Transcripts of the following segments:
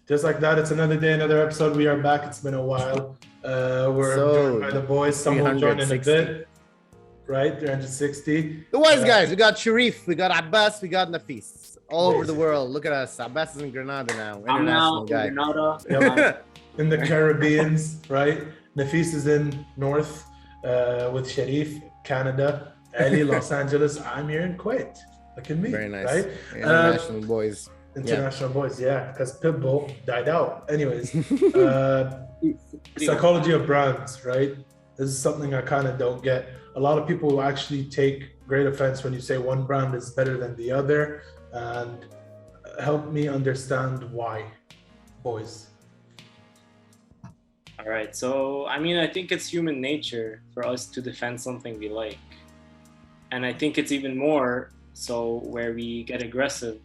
Just like that, it's another day, another episode. We are back. It's been a while. We're joined by the boys. Some will join in a bit. Right? 360. The boys, guys. We got Sherif, we got Abbas, we got Nafis. All over the world. Look at us. Abbas is in Granada now. International guy. Granada. In the Caribbean, right? Nafis is in North with Sherif, Canada. Ali, Los Angeles. I'm here in Kuwait. Look at me. Very nice. Right? International boys. International boys, yeah, because Pitbull died out. Anyways, psychology of brands, right? This is something I kind of don't get. A lot of people actually take great offense when you say one brand is better than the other, and help me understand why, boys. All right, so I think it's human nature for us to defend something we like, and I think it's even more so where we get aggressive.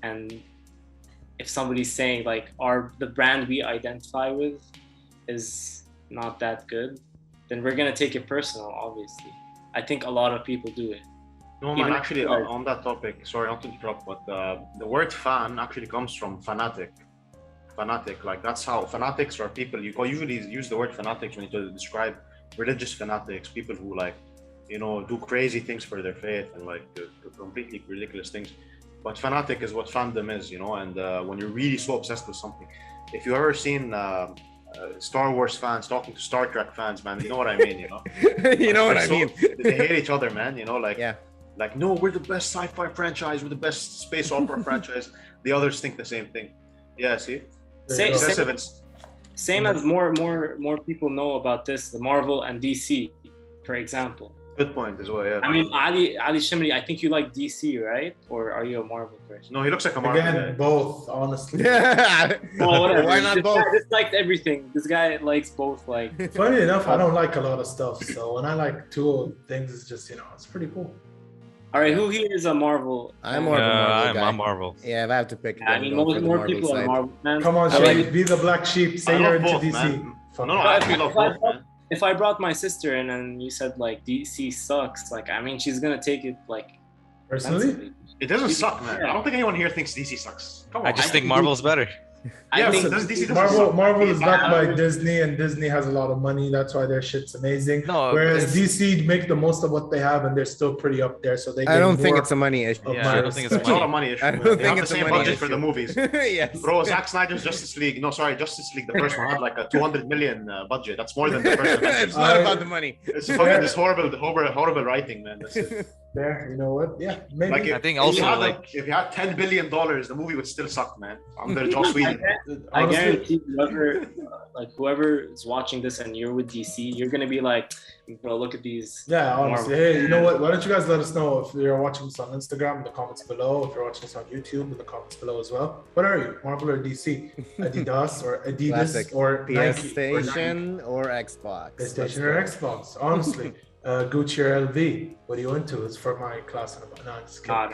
And if somebody's saying like the brand we identify with is not that good, then we're gonna take it personal, obviously. I think a lot of people do it. No, man, actually on that topic, sorry not to interrupt, but the word fan actually comes from fanatic. Fanatic, like that's how fanatics are people. You usually use the word fanatics when you describe religious fanatics, people who like, do crazy things for their faith and like do completely ridiculous things. But fanatic is what fandom is, and when you're really so obsessed with something. If you've ever seen Star Wars fans talking to Star Trek fans, man, you know what I mean, You know what I mean? They hate each other, man, like, no, we're the best sci-fi franchise, we're the best space opera franchise. The others think the same thing. Yeah, see? Same as more people know about this, the Marvel and DC, for example. Good point as well, yeah. Ali Shammari, I think you like DC, right? Or are you a Marvel person? No, he looks like a Marvel. Again, both, honestly. Well, whatever. Why not both? This guy liked everything. This guy likes both. Like, funny enough, I don't like a lot of stuff. So when I like two things, it's just it's pretty cool. All right, who here is a Marvel? I'm more of a Marvel guy. I'm Marvel. Yeah, if I have to pick. More people are Marvel fans. Come on, Sherif, be the black sheep. Say you're into DC. Man. No, I actually love both, man. If I brought my sister in and you said like DC sucks, like she's gonna take it like personally. It doesn't suck, man. I don't think anyone here thinks DC sucks. Come on. I just think Marvel's better. Marvel is backed by Disney, and Disney has a lot of money. That's why their shit's amazing. Whereas DC make the most of what they have, and they're still pretty up there. So I don't think it's a money issue. I don't think it's not a money issue. I don't think it's the same budget for the movies. Yes. Bro, Zack Snyder's Justice League. No, sorry, Justice League. The first one had like a 200 million budget. That's more than the first one. It's not about the money. It's fucking this horrible writing, man. That's it. There, you know what? Yeah, maybe. Like, I think also if you had $10 billion, the movie would still suck, man. Under Joss Whedon. I guarantee whoever is watching this and you're with DC, you're gonna be like, bro, look at these. Yeah, honestly. Hey, you know what? Why don't you guys let us know if you're watching this on Instagram in the comments below, if you're watching this on YouTube in the comments below as well. What are you, Marvel or DC? Adidas or Adidas Classic. or PlayStation or Xbox? PlayStation or Xbox, honestly. Gucci or LV, what are you into? It's for my class.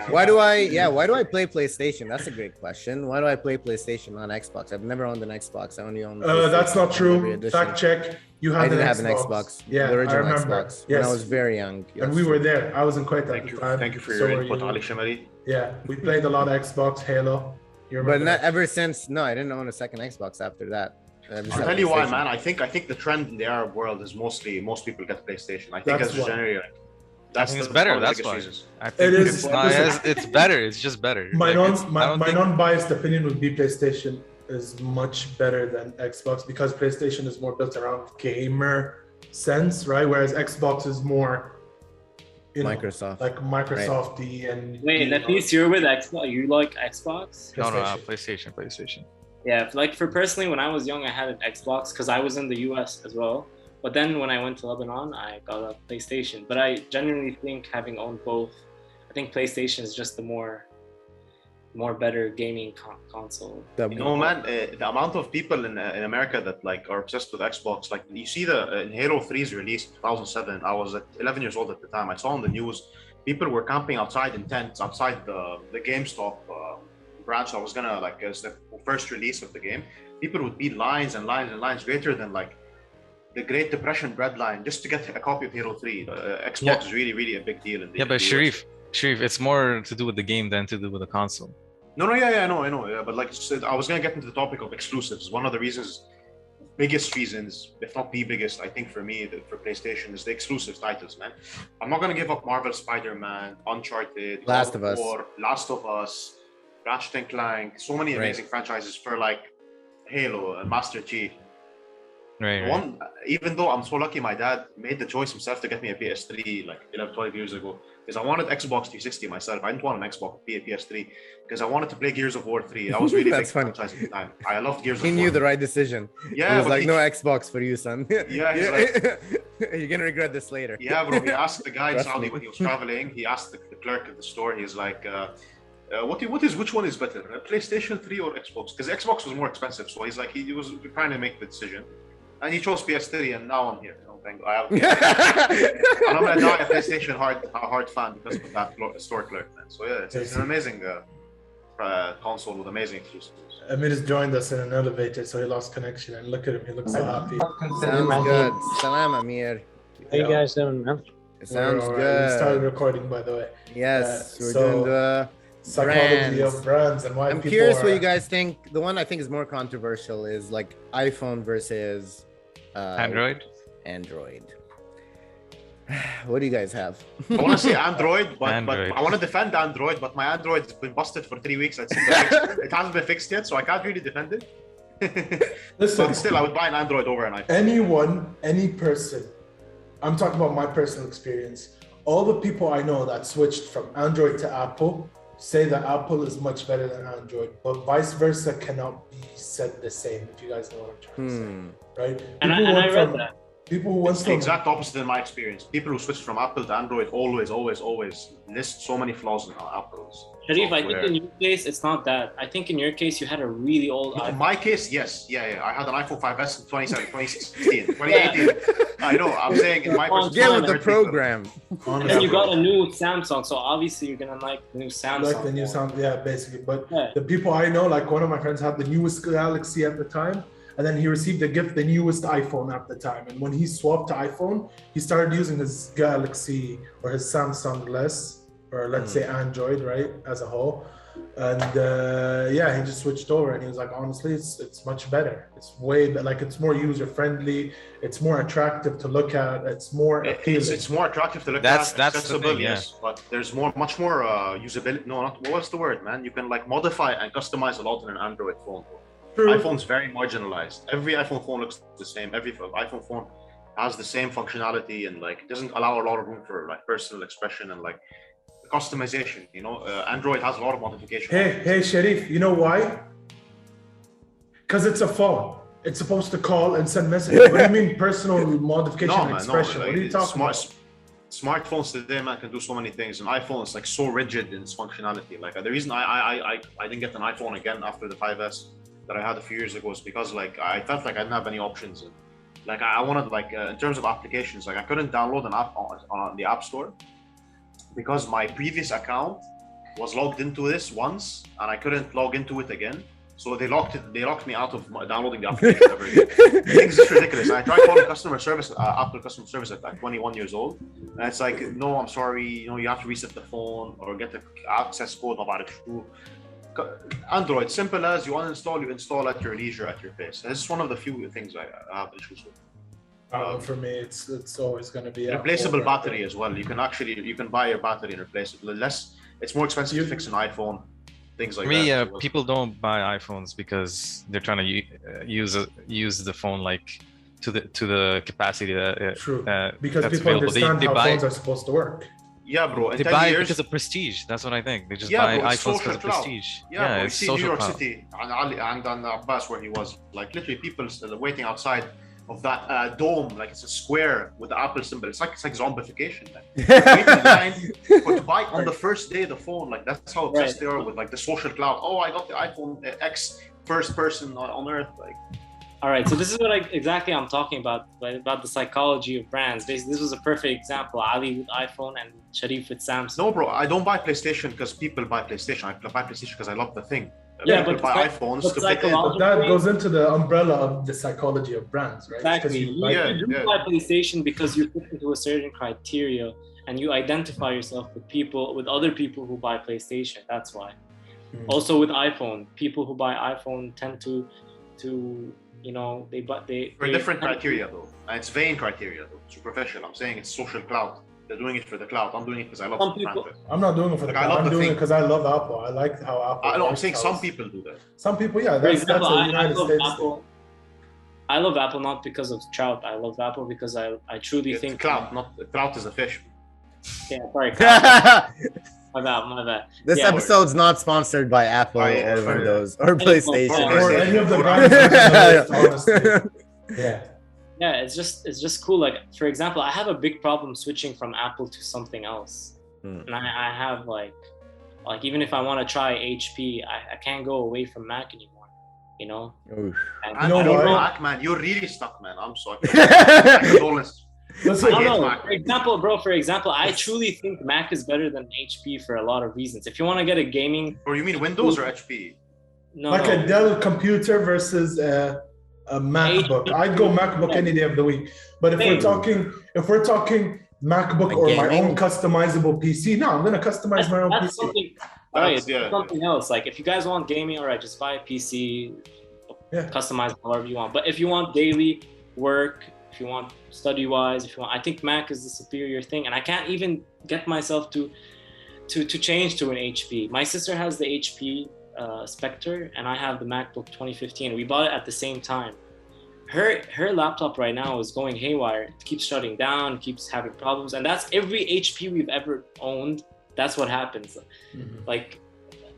Why do I play PlayStation? That's a great question. Why do I play PlayStation on Xbox? I've never owned an Xbox. I only own that's not true. Fact check. You had I did have an Xbox. Yeah, the original Xbox. Yes. When I was very young. And we were there. I was in Kuwait at the time. Thank you for your input, Ali Shammari. Yeah, we played a lot of Xbox, Haejl. But not ever since. No, I didn't own a second Xbox after that. I'll tell you why, man. I think the trend in the Arab world is mostly most people get PlayStation. I think as a generally, it's better. That's why. I think it's better. It's just better. My non-biased opinion would be PlayStation is much better than Xbox because PlayStation is more built around gamer sense, right? Whereas Xbox is more Microsoft, like Microsoft-y and. Wait, Nafis, you're with Xbox. You like Xbox? No, PlayStation. Yeah, like for personally, when I was young, I had an Xbox because I was in the US as well. But then when I went to Lebanon, I got a PlayStation. But I genuinely think having owned both, I think PlayStation is just the more better gaming console. Man, the amount of people in America that like are obsessed with Xbox, like you see in Halo 3's release 2007, I was 11 years old at the time. I saw on the news, people were camping outside in tents outside the GameStop branch. I was gonna like as the first release of the game, people would be lines and lines and lines greater than like the Great Depression breadline just to get a copy of Halo 3. Xbox is really a big deal in the Sherif, it's more to do with the game than to do with the console. No, yeah, I know, yeah. But like I was gonna get into the topic of exclusives. One of the biggest reasons, if not the biggest, I think for me, for PlayStation, is the exclusive titles, man. I'm not gonna give up Marvel Spider-Man, Uncharted, Last of Us, Last of Us, Ratchet and Clank, so many amazing franchises for like Halo and Master Chief. Right. Even though I'm so lucky, my dad made the choice himself to get me a PS3 like 11, 12 years ago, because I wanted Xbox 360 myself. I didn't want an Xbox, a PS3, because I wanted to play Gears of War 3. That was really That's big funny. franchise at the time. I loved Gears of War. He knew the right decision. Yeah, he was like, no Xbox for you, son. Yeah, he's like, you're gonna regret this later. Yeah, bro. He asked the guy in Saudi when he was traveling. He asked the clerk at the store. He's like, which one is better, PlayStation 3 or Xbox? Because Xbox was more expensive. So he's like, he was trying to make the decision. And he chose PS3, and now I'm here. And I'm gonna die a PlayStation hard fan because of that store clerk, man. So yeah, it's an amazing console with amazing exclusives. Amir has joined us in an elevator, so he lost connection. And look at him; he looks so happy. Sounds good. Salam, Amir. How you guys doing, man? It sounds good. We started recording, by the way. Yes, we're doing the psychology of brands and why. I'm curious what you guys think. The one I think is more controversial is like iPhone versus Android. What do you guys have? I want to say Android, but I want to defend Android, but my Android's been busted for 3 weeks. It hasn't been fixed yet, so I can't really defend it. Listen, but still, I would buy an Android over an iPhone. Any person, I'm talking about my personal experience. All the people I know that switched from Android to Apple say that Apple is much better than Android, but vice versa cannot be said the same, if you guys know what I'm trying to say, right? And I read that. People who went the exact opposite in my experience. People who switched from Apple to Android always list so many flaws in Apple's. Sherif, I think in your case, it's not that. I think in your case, you had a really old iPhone. In my case, yes. Yeah. I had an iPhone 5S in 2016, 2018. I know. I'm saying in my personal get with the program. And you got a new Samsung, so obviously you're going to like the new Samsung. Like the new Samsung, yeah, basically. But the people I know, like one of my friends had the newest Galaxy at the time. And then he received a gift, the newest iPhone at the time. And when he swapped to iPhone, he started using his Galaxy or his Samsung less, or let's say Android, right, as a whole. And he just switched over, and he was like, honestly, it's much better. It's way like it's more user friendly. It's more attractive to look at. It's more appealing. It's more attractive to look at. That's accessible, the thing, yes. But there's much more usability. No, not what's the word, man? You can like modify and customize a lot in an Android phone. True. iPhone's very marginalized. Every iPhone phone looks the same. Every iPhone phone has the same functionality and like doesn't allow a lot of room for like personal expression and like customization. You know, Android has a lot of modification. Hey, Sherif, you know why? Because it's a phone. It's supposed to call and send messages. What do you mean personal modification and expression? What are you talking about? Smartphones today, man, can do so many things. An iPhone is like so rigid in its functionality. Like the reason I didn't get an iPhone again after the 5S that I had a few years ago is because like I felt like I didn't have any options. And, like I wanted like in terms of applications, like I couldn't download an app on the App Store because my previous account was logged into this once and I couldn't log into it again. So they locked me out of downloading the application ever again. It's just ridiculous. I tried calling customer service, Apple customer service at like 21 years old, and it's like, no, I'm sorry, you know, you have to reset the phone or get the access code. Android, simple as you uninstall, you install at your leisure, at your pace. This is one of the few things I have issues with. For me, it's always going to be replaceable battery as well. You can buy a battery and replace it. It's more expensive to fix an iPhone. Things like that. People don't buy iPhones because they're trying to use the phone like to the capacity that true because people understand how phones are supposed to work. Yeah, bro. They buy it because of prestige. That's what I think. They just buy iPhones because of prestige. Yeah, bro, it's New York City and Abbas where he was. Like literally people waiting outside of that dome, like it's a square with the Apple symbol. It's like zombification. To buy on the first day the phone, like that's how obsessed they are with like the social cloud. Oh, I got the iPhone X first person on earth, like. All right, so this is what I'm talking about the psychology of brands. Basically, this was a perfect example. Ali with iPhone and Sherif with Samsung. No, bro, I don't buy PlayStation because people buy PlayStation. I buy PlayStation because I love the thing. Yeah, people buy iPhones to fit in. But that goes into the umbrella of the psychology of brands, right? Exactly. You buy PlayStation because you fit into a certain criteria and you identify yourself with other people who buy PlayStation. That's why. Also with iPhone, people who buy iPhone tend to they For different criteria though. It's vain criteria though. It's superficial. I'm saying it's social clout. They're doing it for the clout. I'm doing it because I love Some people- Frankfurt. I'm not doing it for the Like, I cloud. love I'm the doing it thing. because I love Apple. I like how Apple. I'm works, saying how some it's- people do that. Some people, yeah. For That's example, a I United love States Apple. I love Apple not because of trout. I love Apple because I truly It's think clout, not clout is a fish. Yeah, sorry. My bad. This Yeah. episode's not sponsored by Apple Oh, yeah, or sorry. Windows or PlayStation. Or any of the brands. Honestly. Yeah. Yeah, it's just cool. Like, for example, I have a big problem switching from Apple to something else. And I have like even if I want to try HP, I can't go away from Mac anymore, you know? Oof. And I know don't what? know, Mac, man. You're really stuck, man. I'm sorry. Condolence. Listen, I hate don't know. Mac. For example, I truly think Mac is better than HP for a lot of reasons. If you want to get a gaming, Or you mean Windows or HP? like a Dell computer versus a MacBook. I'd go MacBook any day of the week. But if we're talking MacBook Like or my gaming? own customizable PC, no, I'm gonna customize my own that's PC. something. All right, yeah. something else. Like if you guys want gaming, all right, just buy a PC, Yeah. customize it however you want. But if you want daily work, if you want study-wise, I think Mac is the superior thing, and I can't even get myself to change to an HP. My sister has the HP Spectre, and I have the MacBook 2015. We bought it at the same time. Her laptop right now is going haywire. It keeps shutting down, keeps having problems, and that's every HP we've ever owned. That's what happens. Like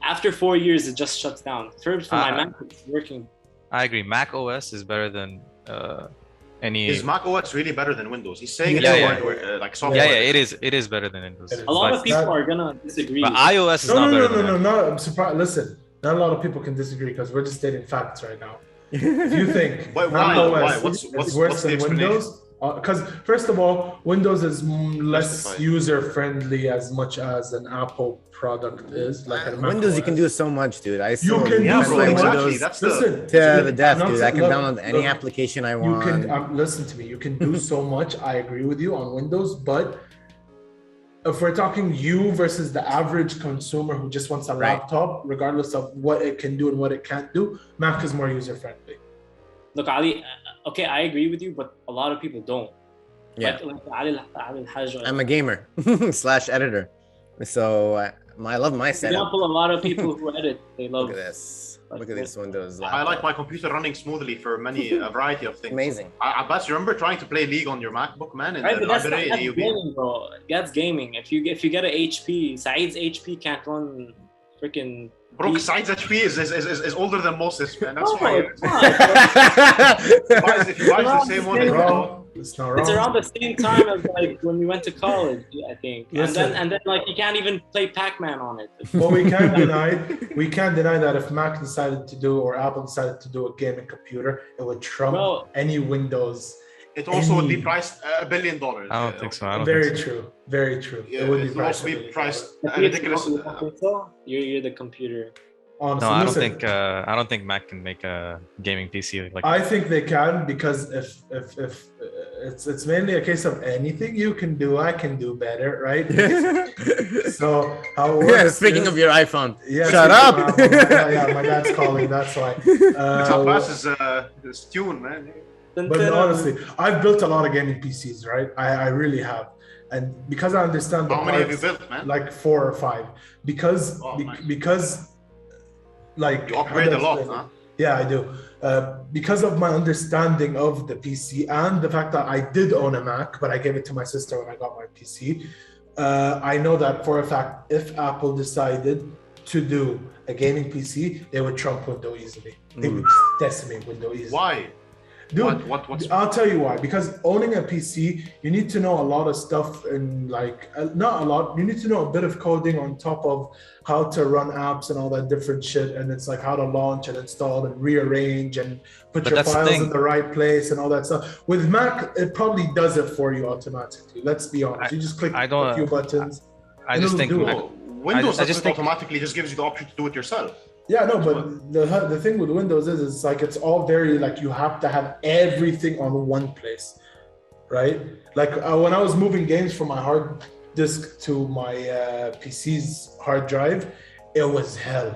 after 4 years, it just shuts down. For my Mac, it's working. I agree. Mac OS is better than any. Is Mac OS really better than Windows? He's saying it's Yeah. hardware, like software. Yeah, it is better than Windows. It is. A lot But- of people are gonna disagree. But iOS is not No, better than no. I'm surprised. Listen, not a lot of people can disagree because we're just stating facts right now. If you think Why? Mac Why? OS What's is worse the than explanation? Windows, because first of all, Windows is less Justify. user friendly as much as an Apple product is. Like a Mac Windows, you OS. can do so much, dude. I You still can do defend so my much. Exactly. Windows That's Listen, to the death, I'm not dude. I can saying- download any application I You want. can listen to me. You can do so much. I agree with you on Windows, but if we're talking you versus the average consumer who just wants a Right. laptop, regardless of what it can do and what it can't do, Mac is more user friendly. Look, Ali, okay, I agree with you, but a lot of people don't. Yeah. Like Ali Al-Hajj. I'm a gamer / editor, so I love my For setup. example, a lot of people who edit, they love. Look at this. Look at this Windows. I like my computer running smoothly for a variety of things. Amazing. Abbas, you remember trying to play League on your MacBook, man? In Right, the but that's library, gaming, AUB? bro. That's gaming. If you get an HP, Saeed's HP can't run freaking. Bro, Saeed's HP is older than Moses, man. That's No, why. it's not. If you buy the same one, Bro, it's not wrong. It's around the same time as like when we went to college, I think. Listen. And then like you can't even play Pac-Man on it. But we can't deny that if Mac decided to do or Apple decided to do a gaming computer, it would trump Bro. any Windows. it also would be priced $1 billion. I don't think so. I don't Very think so. true. Very true. Yeah, it would it would also be $1 priced If a you ridiculous. think so, you're the computer. Honestly, No, listen, I don't think Mac can make a gaming PC like. I think they can because if it's mainly a case of anything you can do, I can do better, right? So how it works? Yeah, speaking is- of your iPhone, Yeah, shut speaking up. of- yeah, my dad's calling. That's why. It's Abbas is tune, man. But honestly, I've built a lot of gaming PCs, right? I really have, and because I understand the How many have you parts, built, man? like 4 or 5, because Oh, nice. because like You upgrade a lot, huh? Yeah, I do. Because of my understanding of the PC and the fact that I did own a Mac, but I gave it to my sister when I got my PC. I know that for a fact, if Apple decided to do a gaming PC, they would trump Windows easily. They would decimate Windows easily. Why? Dude, What's I'll tell you why. Because owning a PC, you need to know a lot of stuff and like not a lot. You need to know a bit of coding on top of how to run apps and all that different shit. And it's like how to launch and install and rearrange and put But your that's the files thing. in the right place and all that stuff. With Mac, it probably does it for you automatically. Let's be honest. You just click I don't- a few buttons. I just think do it. Mac, Windows I just think- automatically just gives you the option to do it yourself. Yeah, no, but the thing with Windows is it's like it's all very like you have to have everything on one place, right? Like when I was moving games from my hard disk to my PC's hard drive, it was hell.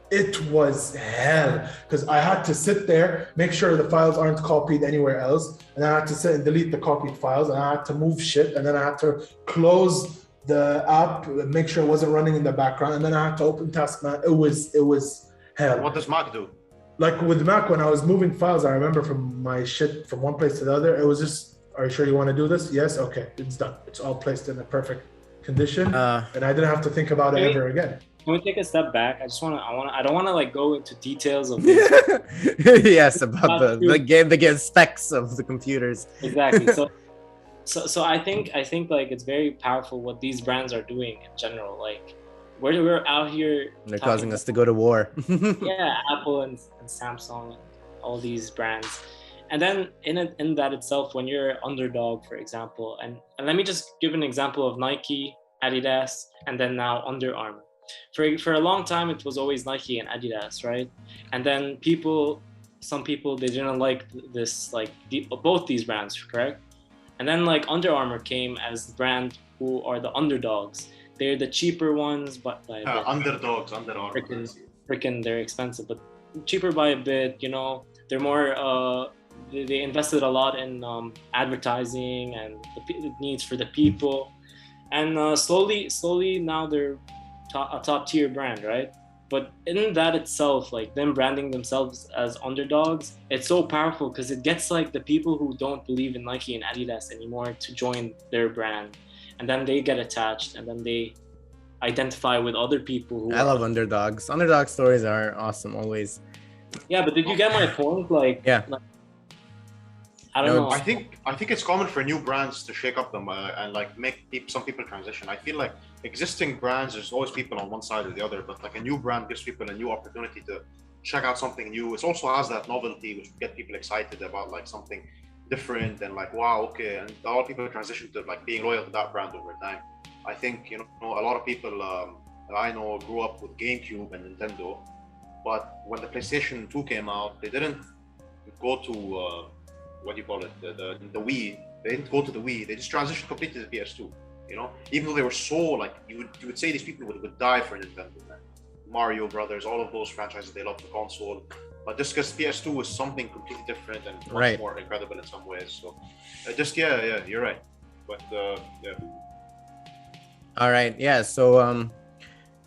It was hell because I had to sit there, make sure the files aren't copied anywhere else, and I had to sit and delete the copied files, and I had to move shit, and then I had to close the app, make sure it wasn't running in the background, and then I had to open Taskman. It was hell. What does Mac do? Like with Mac, when I was moving files, I remember from my shit from one place to the other, it was just, are you sure you want to do this? Yes, okay, it's done. It's all placed in a perfect condition, and I didn't have to think about it ever again. Can we take a step back? I don't want to like go into details of this. Yes, about the game specs of the computers. Exactly. So I think like it's very powerful what these brands are doing in general. Like we're out here. They're causing us to go to war. Yeah, Apple and Samsung, and all these brands. And then in that itself, when you're Underdog, for example, and let me just give an example of Nike, Adidas, and then now Under Armour. For a long time, it was always Nike and Adidas, right? And then some people, they didn't like this, like both these brands, correct? And then like Under Armour came as the brand who are the underdogs. They're the cheaper ones, but by Underdogs, Under Armour. Freaking, they're expensive, but cheaper by a bit. You know, they're more. They invested a lot in advertising and the needs for the people, and slowly now they're a top tier brand, right? But in that itself, like them branding themselves as underdogs, it's so powerful because it gets like the people who don't believe in Nike and Adidas anymore to join their brand, and then they get attached, and then they identify with other people who I love underdogs. Underdog stories are awesome always. Yeah, but did you get my point? Like, yeah. Like, I don't know. I think it's common for new brands to shake up them and like make some people transition. I feel like existing brands, there's always people on one side or the other, but like a new brand gives people a new opportunity to check out something new. It also has that novelty which get people excited about like something different and like, wow, okay. And a lot of people transition to like being loyal to that brand over time. I think, you know, a lot of people I know grew up with GameCube and Nintendo, but when the PlayStation 2 came out, they didn't go to what do you call it, the Wii. They didn't go to the Wii. They just transitioned completely to the PS2. You know, even though they were so like, you would say these people would die for Nintendo, man. Mario Brothers, all of those franchises, they love the console. But just because PS2 was something completely different and much more incredible in some ways. So, yeah, you're right. But yeah. All right, yeah. So,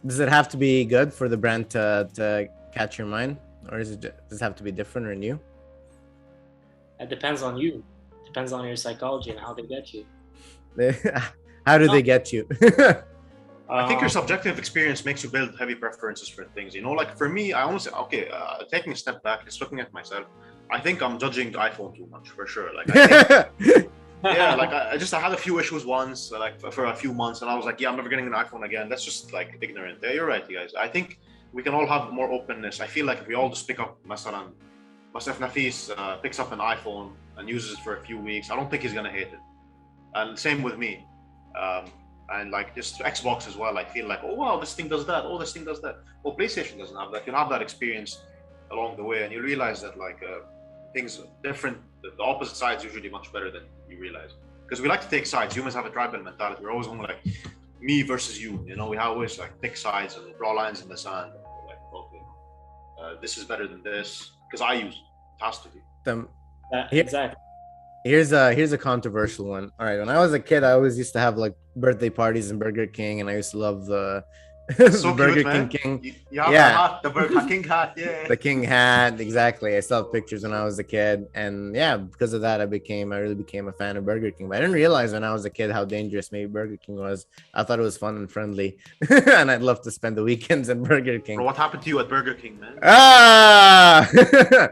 does it have to be good for the brand to catch your mind, or does it have to be different or new? It depends on you. It depends on your psychology and how they get you. How do they get you? I think your subjective experience makes you build heavy preferences for things. You know, like for me, I honestly, taking a step back, just looking at myself, I think I'm judging the iPhone too much for sure. Like, I think, yeah, like I had a few issues once, like for a few months, and I was like, yeah, I'm never getting an iPhone again. That's just like ignorant. Yeah, you're right, you guys. I think we can all have more openness. I feel like if we all just pick up, masalan, if Nafis picks up an iPhone and uses it for a few weeks, I don't think he's gonna hate it. And same with me. And like just Xbox as well, I feel like, oh wow, this thing does that. Oh, this thing does that. Oh, PlayStation doesn't have that. You have that experience along the way, and you realize that like things different. The opposite side is usually much better than you realize. Because we like to take sides. Humans have a tribal mentality. We're always going like me versus you. You know, we always like pick sides and draw lines in the sand. We're like, okay, this is better than this. Because I use it has to be. Exactly. Here's a controversial one. All right, when I was a kid, I always used to have like birthday parties in Burger King, and I used to love the so Burger cute, King. You have the hat, the Burger King hat, yeah. The King hat, exactly. I still have pictures when I was a kid, and yeah, because of that, I really became a fan of Burger King. But I didn't realize when I was a kid how dangerous maybe Burger King was. I thought it was fun and friendly, and I'd love to spend the weekends at Burger King. Bro, what happened to you at Burger King, man?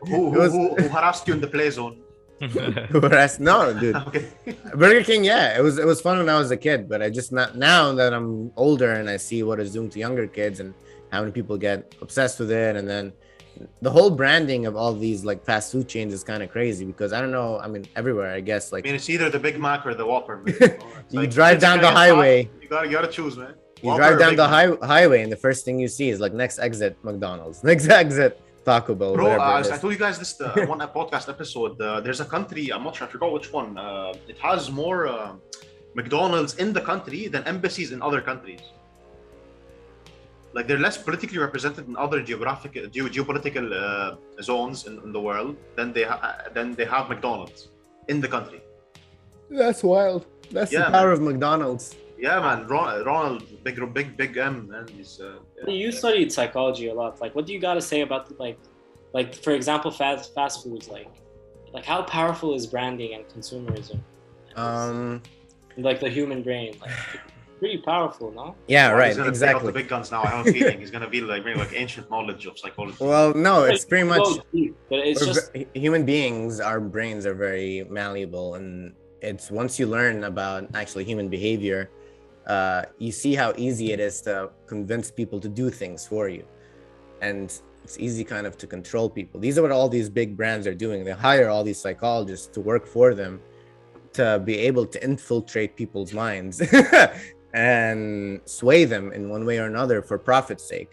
Who harassed you in the play zone? No, dude. Okay. Burger King, yeah, it was fun when I was a kid, but I just not now that I'm older and I see what it's doing to younger kids and how many people get obsessed with it, and then the whole branding of all these like fast food chains is kind of crazy because I don't know. I mean, everywhere I guess. Like, I mean, it's either the Big Mac or the Whopper. You drive down the highway. You gotta choose, man. You drive down the highway, and the first thing you see is like next exit McDonald's, next exit Taco Bell. Bro, I told you guys this one podcast episode. There's a country, I'm not sure, I forgot which one. It has more McDonald's in the country than embassies in other countries. like they're less politically represented in other geopolitical zones in the world than they have McDonald's in the country. That's wild. That's the power of McDonald's. Yeah, man. Ronald, big M, man. He's. You studied psychology a lot. Like, what do you got to say about like for example, fast foods? Like how powerful is branding and consumerism? Like the human brain, like pretty powerful, no? Yeah, right. He's gonna Exactly. take out the big guns now. I have a feeling he's gonna be like bring like ancient knowledge of psychology. Well, no, it's pretty much. But it's just human beings. Our brains are very malleable, and it's once you learn about actually human behavior, you see how easy it is to convince people to do things for you, and it's easy kind of to control people. These are what all these big brands are doing. They hire all these psychologists to work for them to be able to infiltrate people's minds and sway them in one way or another for profit's sake.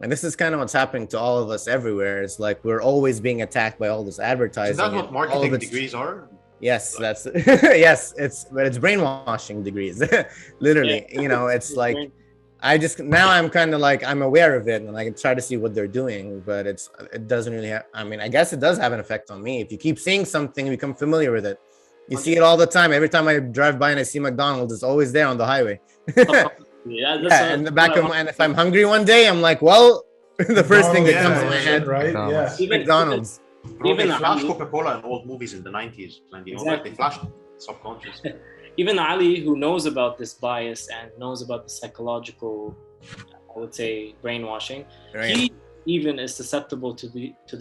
And this is kind of what's happening to all of us everywhere. It's like we're always being attacked by all this advertising. Is that what marketing degrees are? Yes, that's yes. It's brainwashing degrees, literally. Yeah. You know, it's like I'm kind of like I'm aware of it, and I can try to see what they're doing, but it doesn't really have. I mean, I guess it does have an effect on me. If you keep seeing something, you become familiar with it. You see it all the time. Every time I drive by and I see McDonald's, it's always there on the highway. In the back of my, and if I'm hungry one day, I'm like, well, the first thing that comes to my head, right? Yeah. McDonald's. Bro, they flashed Coca-Cola in old movies in the 90s, and you know that they flashed subconscious. Even Ali, who knows about this bias and knows about the psychological, I would say, brainwashing, Right. he even is susceptible to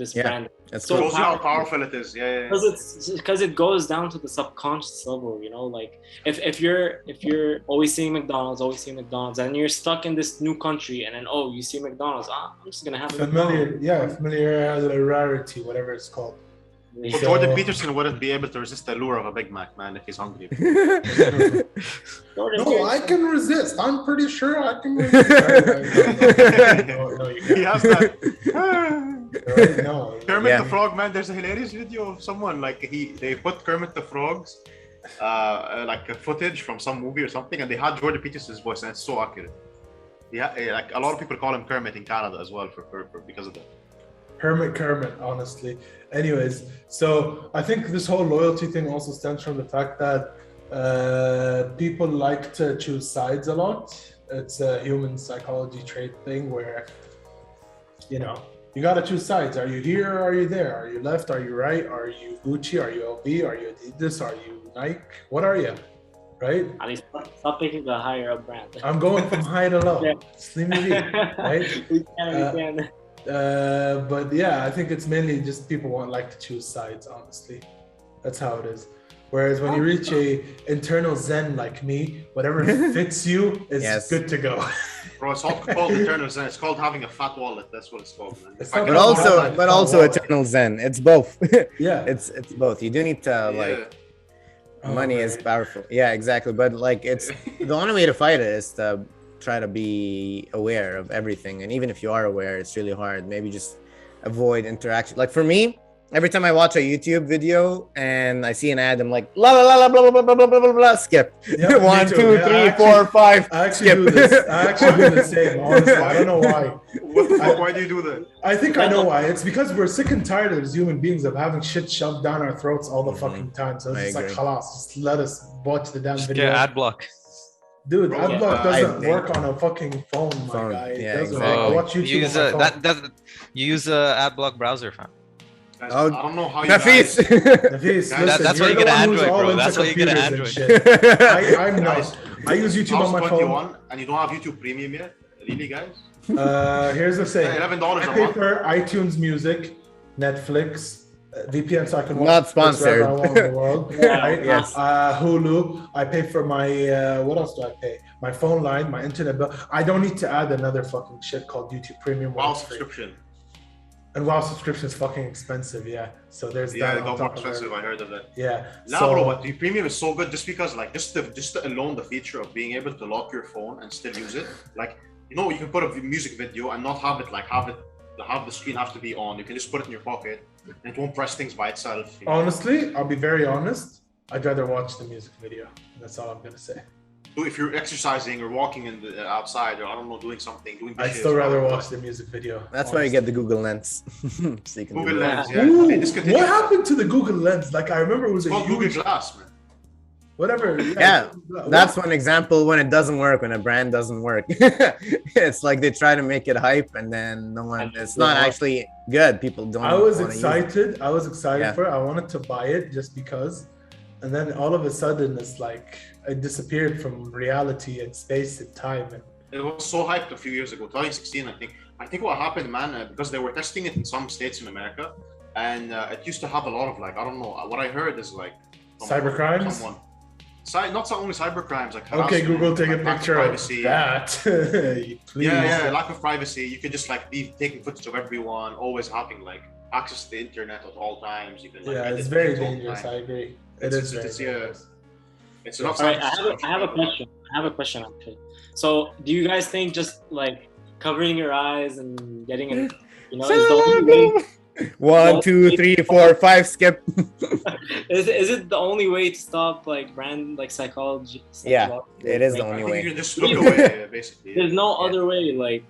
this brand. That's So Shows you how powerful it is. Yeah. Because it goes down to the subconscious level, you know. Like if you're always seeing McDonald's, and you're stuck in this new country, and then you see McDonald's, I'm just gonna have familiarity, whatever it's called. Well, Jordan Peterson wouldn't be able to resist the lure of a Big Mac, man, if he's hungry. No, I can resist. I'm pretty sure I can resist. No, you can't. He has that. Right? No. Kermit the Frog, man. There's a hilarious video of someone like they put Kermit the Frog's like a footage from some movie or something, and they had Jordan Peterson's voice, and it's so accurate. Yeah, like a lot of people call him Kermit in Canada as well for because of that. Kermit, honestly. Anyways, so I think this whole loyalty thing also stems from the fact that people like to choose sides a lot. It's a human psychology trait thing where, you know, you got to choose sides. Are you here or are you there? Are you left? Are you right? Are you Gucci? Are you LV? Are you Adidas? Are you Nike? What are you? Right? Ali, stop picking the higher up brand. I'm going from high to low. Slim to deep, right? We can. But yeah, I think it's mainly just people like to choose sides, honestly. That's how it is. Whereas when you reach a internal zen like me, whatever fits you is good to go. Bro, it's not called eternal zen. It's called having a fat wallet. That's what it's called, man. But also eternal zen. It's both. Yeah, it's both. You do need to money is powerful. Yeah, exactly. But like it's the only way to fight it is to try to be aware of everything, and even if you are aware, it's really hard. Maybe just avoid interaction. Like for me, every time I watch a YouTube video and I see an ad, I'm like la la la la blah blah blah blah blah blah blah skip. Yeah, 1, 2, 3, 4, 5. I actually do this. I actually do the same. Honestly, I don't know why. What the fuck? Why do you do that? I think I know why. It's because we're sick and tired as human beings of having shit shoved down our throats all the fucking time. So it's just like, khalas, just let us watch the damn video. Get ad block. Dude, AdBlock doesn't work on a fucking phone, my guy. It doesn't work. I watch YouTube use on my phone. you use a AdBlock browser, fam. Guys, I don't know how you Nafis. Nafis, That's why you get an Android, bro. That's why you get an Android. I'm nice. I use YouTube on my phone. And you don't have YouTube Premium yet? Really, guys? Here's the thing. $11 a month. I pay for iTunes Music, Netflix, VPN so I can watch not sponsored. wherever I want in the world. Right? Yes. Hulu. I pay for my what else do I pay? My phone line, my internet bill. I don't need to add another fucking shit called YouTube Premium. Wow subscription. And WoW subscription is fucking expensive, yeah. So there's that. Yeah, it got more expensive. I heard of that. Yeah. Nah, bro, but the premium is so good just because, like, just alone the feature of being able to lock your phone and still use it. Like, you know, you can put a music video and not have it have the screen have to be on. You can just put it in your pocket and it won't press things by itself. You know? Honestly, I'll be very honest. I'd rather watch the music video. That's all I'm gonna say. if you're exercising or walking in the outside, or I don't know, doing something, doing I'd dishes, still rather or- watch the music video. That's why you get the Google Lens. So you can Google do that. Lens. Yeah. Ooh, Hey, discontinue what that. happened to the Google Lens? Like I remember it was It's a called Google huge Glass, man. whatever. Yeah, that's one example when it doesn't work, when a brand doesn't work. It's like they try to make it hype and then no one, it's not actually good. People don't. I was wanna use it. excited. I was excited Yeah. for it. I wanted to buy it just because. And then all of a sudden it's like it disappeared from reality and space and time. And It was so hyped a few years ago, 2016, I think. I think what happened, man, because they were testing it in some states in America, and it used to have a lot of like, I don't know, what I heard is like cybercrimes? Not only cybercrimes, like Okay, harassment, Google, take a like lack of picture of privacy. that. Please. Yeah, lack of privacy. You could just like be taking footage of everyone, always having like access to the internet at all times. You can like, Yeah, edit it's very things all the dangerous. time. I agree. It's- It is very it's, yeah. dangerous. It's not All right, something- I have a question. I have a question actually. So, do you guys think just like covering your eyes and getting it, you know, is the only way? 1, 2, 3, 4, 5, skip. Is it the only way to stop like brand like psychology? Yeah, it is the Like, only I think way. you can just look away, basically. There's no Yeah. other way. Like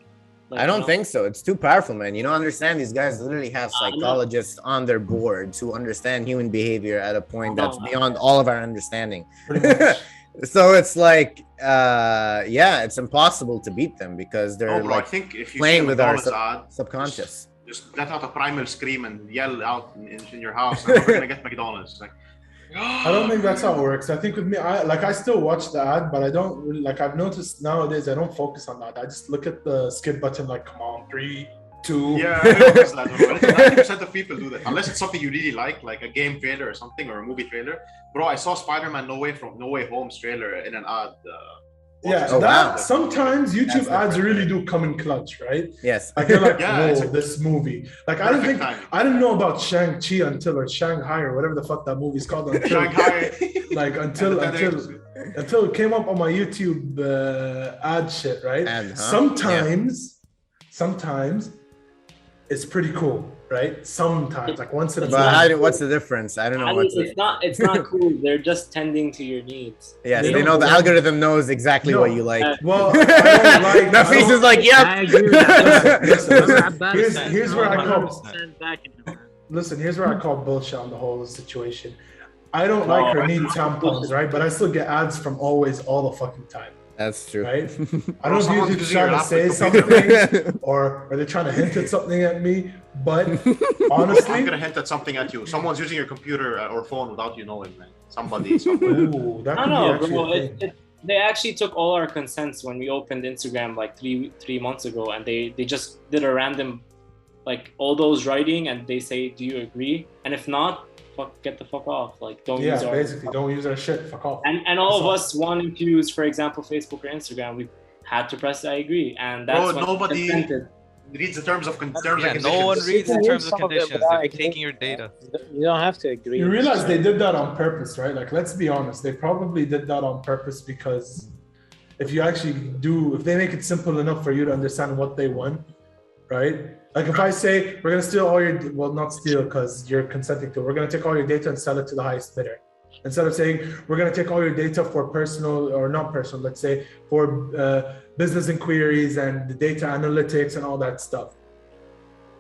I don't think so. It's too powerful, man. You don't understand. These guys literally have I know. psychologists on their boards who understand human behavior at a point that's No, beyond all of our understanding. Pretty much. So it's like, yeah, it's impossible to beat them because they're No, bro, I like think if you playing see a with our McDonald's ad, subconscious. just let out a primal scream and yell out in your house, and we're gonna get McDonald's. It's like, I don't think that's how it works. I think with me, I still watch the ad, but I don't really like. I've noticed nowadays I don't focus on that. I just look at the skip button, like, come on, 3, 2. yeah, everyone does that. 90% of people do that, unless it's something you really like a game trailer or something, or a movie trailer. Bro, I saw Spider-Man No Way Home's trailer in an ad. Yeah, Oh, that wow. sometimes YouTube That's ads different. really do come in clutch, right? Yes. Like you're like, Yeah, it's whoa, a- this movie. Like Perfect timing. I didn't know about Shang-Chi or Shanghai or whatever the fuck that movie's called until Shanghai. like until it came up on my YouTube ad shit, right? Ad, huh? Sometimes it's pretty cool, right? Sometimes, like once in a It's But blue. what's the difference? I don't know what's the... it's not cool. They're just tending to your needs. Yes, They they know don't- the algorithm knows exactly No. what you like. Well, I don't like. I Nafis don't- is like, I yep. agree with that. Listen, Abbas, here's where I come. 100% backing him, man. Listen, here's where I call bullshit on the whole situation. I don't like her need tampons, right? But I still get ads from Always all the fucking time, That's true. right? I don't know Someone's if using you're trying your to say laptop computer. something or they're trying to hint at something at me. But I'm honestly, gonna hint at something at you. Someone's using your computer or phone without you knowing, man. Somebody, somewhere. ooh, that I could don't be know, actually bro. a thing. They actually took all our consents when we opened Instagram like three months ago, and they just did a random, like all those writing, and they say, "Do you agree?" And if not, get the fuck off. Like don't use Yeah, our. basically, don't use our shit. Fuck off. And all of That's us wanting to use, for example, Facebook or Instagram, we had to press I agree, and that's Bro, when nobody- consented. Reads the terms of terms Yeah, and conditions. no one reads the People terms use and some of it conditions. without They're agreeing. taking your data. You don't have to agree. You realize they did that on purpose, right? Like, let's be honest, they probably did that on purpose because if they make it simple enough for you to understand what they want, right? Like if I say, we're gonna steal all your, well, not steal because you're consenting to it, we're gonna take all your data and sell it to the highest bidder. Instead of saying, we're gonna take all your data for personal or not personal, let's say for business inquiries and the data analytics and all that stuff.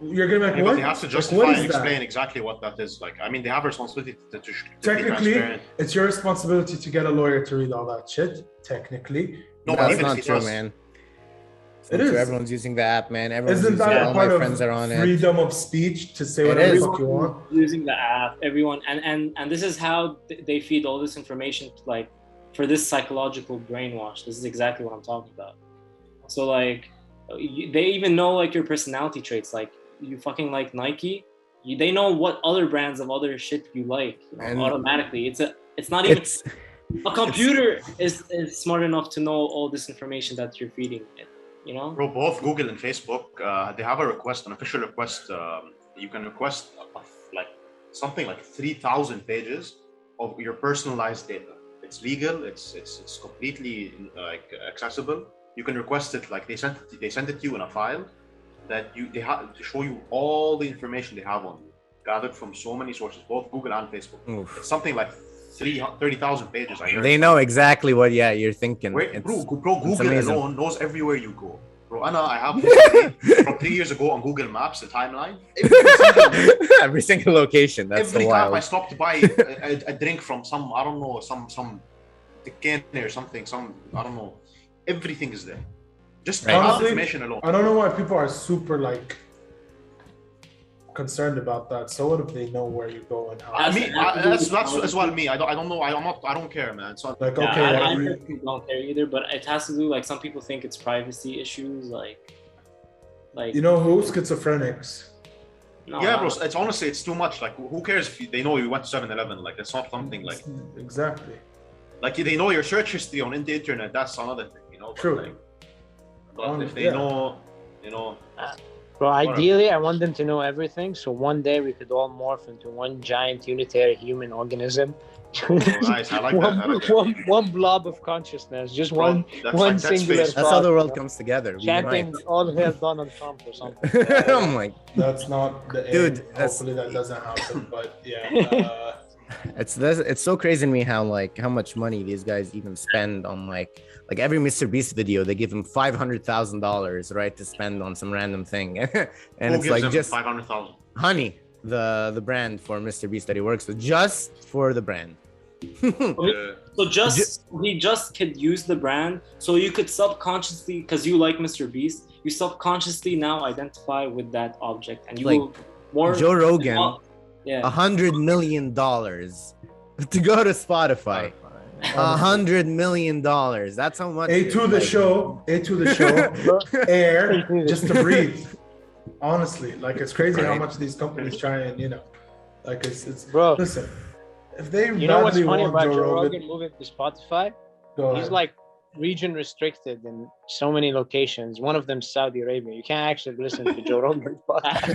You're gonna be like, Yeah, what? but they have to Like, justify what is and that? explain exactly what that is. Like, I mean, they have a responsibility to be Technically, transparent. it's your responsibility to get a lawyer to read all that shit. Technically, No, but That's even if not he true, does, man. It True, is. everyone's using the app, man. Everyone's isn't using that it. a All part my of friends are on it. freedom of speech to say It whatever is. the fuck you want? Using the app, everyone, and this is how they feed all this information, like for this psychological brainwash. This is exactly what I'm talking about. So like, they even know like your personality traits. Like you fucking like Nike, they know what other brands of other shit you like, you know, And automatically. It's not even It's a computer is smart enough to know all this information that you're feeding it. You know. bro, both Google and Facebook, they have a request, an official request. You can request like something like 3,000 pages of your personalized data. It's legal. It's completely like accessible. You can request it. Like they send it to you in a file that they have to show you all the information they have on you, gathered from so many sources, both Google and Facebook. oof. It's something like 30,000 pages. I heard. They know exactly what you're thinking. Wait, bro, It's Google amazing. alone knows everywhere you go. Bro, I have history from 3 years ago on Google Maps, the timeline. Every single location. That's Every so time I wild. stopped to buy a drink from some, I don't know, some can or something, I don't know. Everything is there. Just Right. Honestly, information alone. I don't know why people are super like concerned about that. So what if they know where you go and how? I mean, that's as well me. I don't know. I don't care, man. So Like, Yeah, okay, I like, personally don't care either, but it has to do like some people think it's privacy issues, like you know who? Schizophrenics. no, yeah, bro. It's honestly, it's too much. Like, who cares if they know you went to 7-Eleven? Like, it's not something like Exactly. they know your search history on the internet. That's another thing, you know. But, True. like, but if they Yeah. know, you know. Bro, ideally, I want them to know everything, so one day we could all morph into one giant unitary human organism. Nice, I like that. I like that. one blob of consciousness, just Bro, one that's one like Dead singular Space. That's how the world thought, comes together. We chanting unite. all hail Donald Trump or something. Oh my. That's not the aim. Dude, that's- Hopefully that doesn't happen. But yeah, It's so crazy to me how much money these guys even spend on like every Mr. Beast video. They give him $500,000, right, to spend on some random thing. And Who it's gives like them just 500,000? Honey, the brand for Mr. Beast that he works with, just for the brand. So he just could use the brand, so you could subconsciously, because you like Mr. Beast, you subconsciously now identify with that object, and you Like, will more. Joe Rogan, Yeah. $100 million to go to Spotify. $100 million. That's how much. A to the show, air just to breathe. Honestly, like it's crazy how Right. much these companies try and like it's. Bro, Listen, if they you know what's badly funny want about Joe Joe Rogan, Rogan moving to Spotify? go He's ahead. like region restricted in so many locations. One of them Saudi Arabia. You can't actually listen to Joe Rogan's podcast.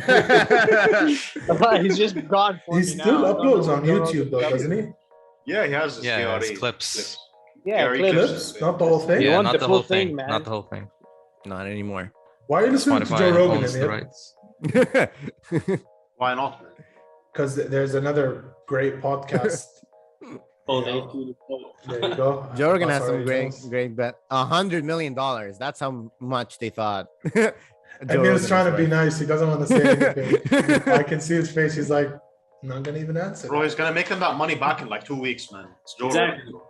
He's just gone for He me still now. I don't know uploads what on Joe YouTube though, Rogan's doesn't he? Yeah, he has this Yeah, it's KRE clips. Yeah, KRE clips. Clips, not the whole thing. You Yeah, want not the the full whole thing. thing, man. Not the whole thing. Not anymore. Why are you listening to Spotify Joe Rogan, owns the Amir? rights. Why not, man? Because there's another great podcast. Oh, Yeah. There you go. Joe Rogan has Abbas some already knows. great bet. $100 million. That's how much they thought. Amir's trying to be nice. nice. He doesn't want to say anything. I can see his face. He's like, I'm not gonna even answer. Bro, he's gonna make them that money back in like 2 weeks, man. It's Joe Exactly. Rogan.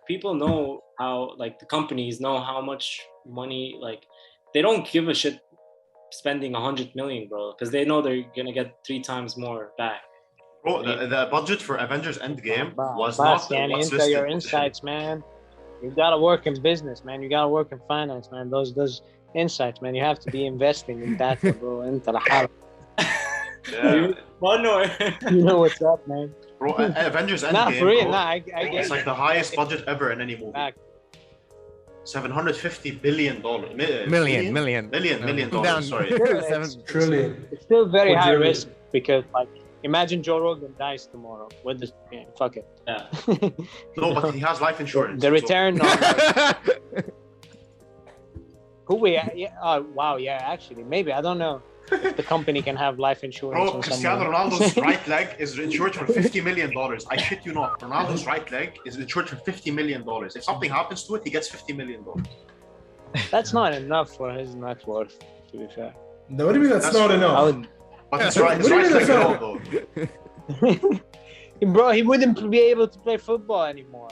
People know how, like, the companies know how much money, like, they don't give a shit spending 100 million, bro, because they know they're gonna get 3 times more back. Bro, the budget for Avengers Endgame was Abbas, not man, what's into listed. your insights, man. You gotta work in business, man. You gotta work in finance, man. Those insights, man. You have to be investing in that, bro. Into the house. Yeah. Oh no. You know what's up, man. Bro, Avengers Endgame, Nah, for real, bro, nah. I get it's like it. the highest budget ever in any movie. Back. $750 billion. Million. Million Down. dollars, sorry. Trillion. It's still very high Quadrillion. risk because, like, imagine Joe Rogan dies tomorrow. What the fuck it? Yeah. No, but he has life insurance. The so- return on like, who we? Yeah, oh wow, yeah. Actually, maybe I don't know if the company can have life insurance Bro, on Cristiano someone. Ronaldo's right leg is insured for $50 million. I shit you not. Ronaldo's right leg is insured for $50 million. If something happens to it, he gets $50 million. That's not enough for his net worth. To be fair, No, what do you mean that's That's not true. enough? I would. But his right What do you mean leg that's not- alone, though. Bro, he wouldn't be able to play football anymore.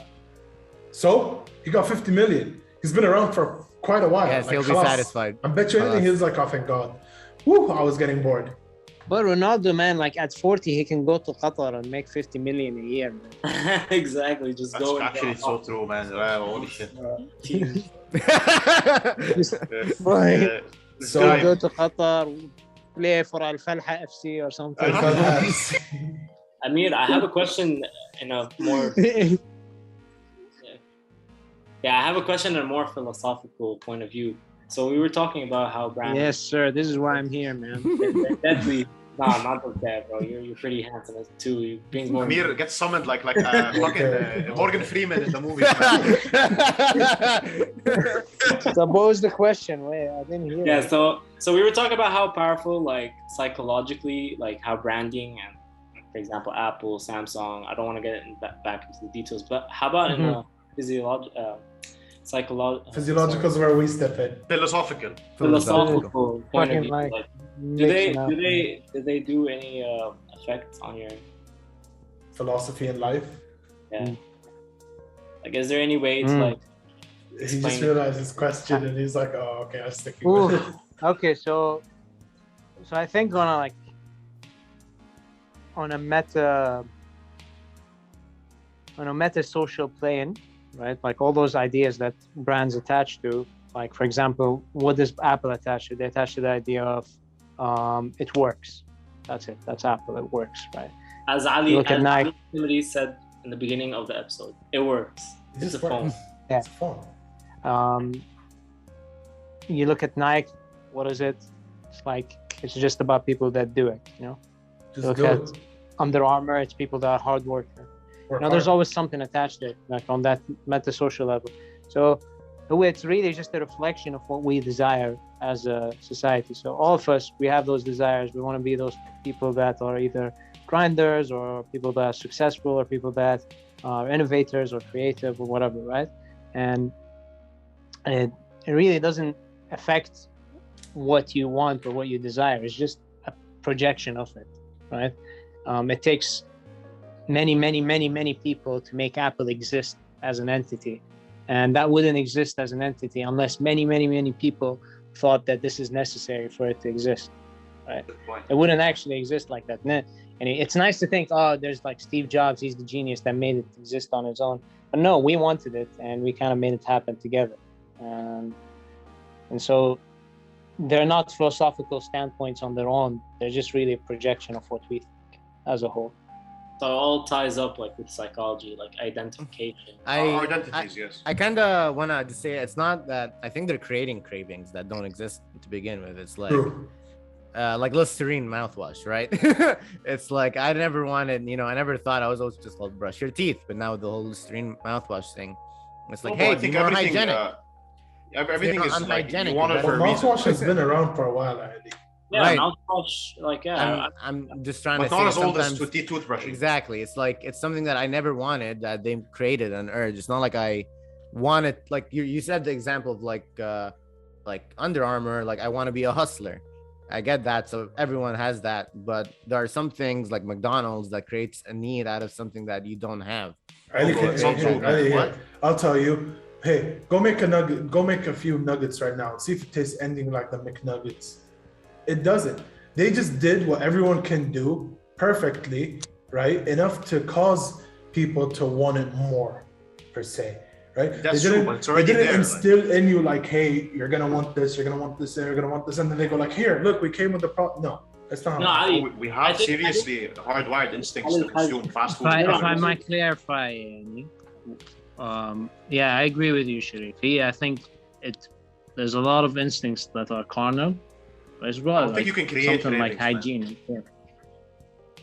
So he got 50 million. He's been around for quite a while. Yes, Like, he'll be خلاص. satisfied. I bet you anything he's like, oh thank God. Woo, I was getting bored. But Ronaldo, man, like at 40, he can go to Qatar and make 50 million a year, man. Exactly. Just That's go. actually so true, man. Holy shit. Right. This So- guy- Go to Qatar, play for Al Falha FC or something. Ameer, I have a question in a more I have a question in a more philosophical point of view. So we were talking about how brand Yes, sir. This is why I'm here, man. definitely not that, bro. You're pretty handsome too. You bring more. Ameer gets summoned like fucking Morgan Freeman in the movie. Suppose the question. Wait, I didn't hear. Yeah, it. so we were talking about how powerful, like, psychologically, like how branding and for example, Apple, Samsung. I don't want to get back into the details, but how about in a Physiological is where we step in. Philosophical point of view? Like, Like, mixing up. do they do any effect on your Philosophy in life. yeah? Like, is there any way to like? He just Explain. realized his question and he's like, oh, okay, I'm sticking Ooh. with it. Okay, so I think on a meta social plane, right? Like all those ideas that brands attach to, like for example, what does Apple attach to? They attach to the idea of it works. That's it. That's Apple. It works, right? As Ali, Look at as Nike. Ali somebody said in the beginning of the episode, it works. It's a phone. Yeah. It's fun. You look at Nike. What is it? It's like it's just about people that do it. You know. Just Look do at it. Under Armour. It's people that are hard worker. Work There's hard. always something attached to it, like on that meta-social level. So it's really just a reflection of what we desire as a society. So all of us, we have those desires. We want to be those people that are either grinders or people that are successful or people that are innovators or creative or whatever, right? And it really doesn't affect what you want or what you desire. It's just a projection of it, right? It takes many people to make Apple exist as an entity, and that wouldn't exist as an entity unless many people thought that this is necessary for it to exist, right? It wouldn't actually exist like that. And it's nice to think, oh, there's like Steve Jobs, he's the genius that made it exist on his own, but no, we wanted it and we kind of made it happen together. And so they're not philosophical standpoints on their own, they're just really a projection of what we think as a whole. So it all ties up like with psychology, like identification. Our identities, yes. I kind of want to say it's not that I think they're creating cravings that don't exist to begin with. It's like True. like Listerine mouthwash, right? It's like I never wanted, I never thought I was always just called brush your teeth, but now with the whole Listerine mouthwash thing, it's like, No, hey, I think be more everything, hygienic. everything They're is like you unhygienic, want it but- for a Well, reason. mouthwash has been around for a while already. Yeah, Right. mouthwash, like I'm just trying But to not say as old as sometimes toothbrushing. exactly. It's like it's something that I never wanted that they created an urge. It's not like I wanted, like you said the example of like Under Armour, like I want to be a hustler. I get that, so everyone has that, but there are some things like McDonald's that creates a need out of something that you don't have. I'll tell you. Hey, go make a nugget. Go make a few nuggets right now. See if it tastes anything like the McNuggets. It doesn't. They just did what everyone can do perfectly, right? Enough to cause people to want it more, per se, right? That's they true, but it's already they didn't there, instill in you like, hey, you're gonna want this, you're gonna want this, and you're gonna want this, and then they go like, here, look, we came with the problem. No, that's not. No, how it Ali, We have seriously hardwired instincts to consume fast food. If I products. might clarify, yeah, I agree with you, Sherif. Yeah, I think there's a lot of instincts that are carnal, but as well, I don't think like you can create something like cravings, hygiene.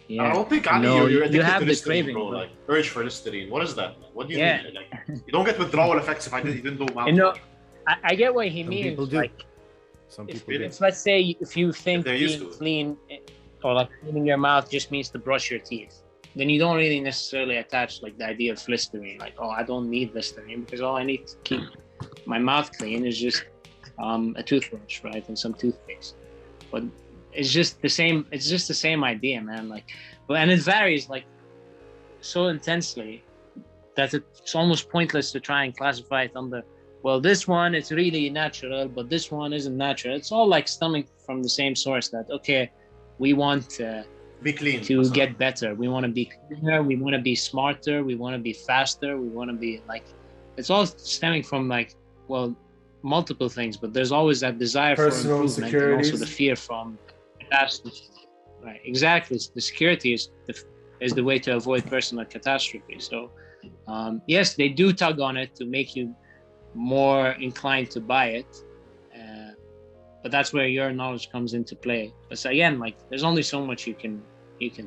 Yeah. I don't think you're addicted to Listerine, bro. Like urge for Listerine. What is that, man? What do you mean? Like, you don't get withdrawal effects if I didn't do mouthwash. I get what he means. people do. Like, Some if, people do. if let's say if you think they're used being to it. clean or like cleaning your mouth just means to brush your teeth, then you don't really necessarily attach like the idea of Listerine. Like, oh, I don't need Listerine because all I need to keep my mouth clean is just a toothbrush, right, and some toothpaste. But it's just the same. It's just the same idea, man. Like, and it varies like so intensely that it's almost pointless to try and classify it under. Well, this one it's really natural, but this one isn't natural. It's all like stemming from the same source. That okay, we want Be clean. to get better. We want to be cleaner. We want to be smarter. We want to be faster. We want to be like. It's all stemming from like multiple things, but there's always that desire Personal for improvement and also securities. the fear from catastrophe. Right, exactly. The security is the way to avoid personal catastrophe. So, yes, they do tug on it to make you more inclined to buy it, but that's where your knowledge comes into play. But so again, like there's only so much you can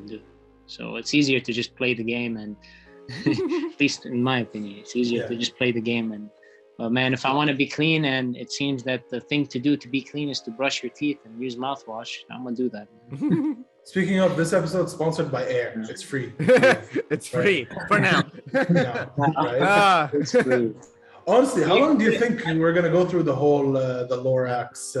do. So it's easier to just play the game, and at least in my opinion, it's easier to just play the game and. But man, if I want to be clean and it seems that the thing to do to be clean is to brush your teeth and use mouthwash, I'm gonna do that. Speaking of, this episode sponsored by Air. It's free. It's free for now. Now, right? It's free. Honestly, how long do you think we're gonna go through the whole the Lorax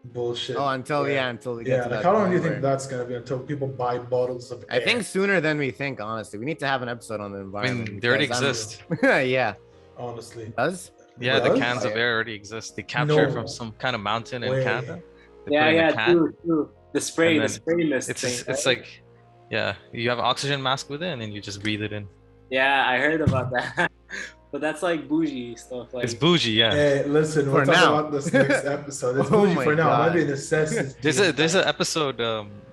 bullshit? Until we get to like that how long do you point think that's gonna be until people buy bottles of I Air? think sooner than we think, honestly. We need to have an episode on the I environment. mean, they already because I'm- exist. Yeah. honestly. Does? Yeah, the Does? cans of air already exist. They capture it No from some kind of mountain in way. Canada. They put it in a Yeah, can. true. The spray And then mist It's thing. it's right? like, yeah, you have an oxygen mask within, and you just breathe it in. Yeah, I heard about that. But that's like bougie stuff. Like It's bougie, yeah. Hey, listen, For we'll talk now. about this next episode. It's Oh bougie my for now. It might God. be a necessity. There's an episode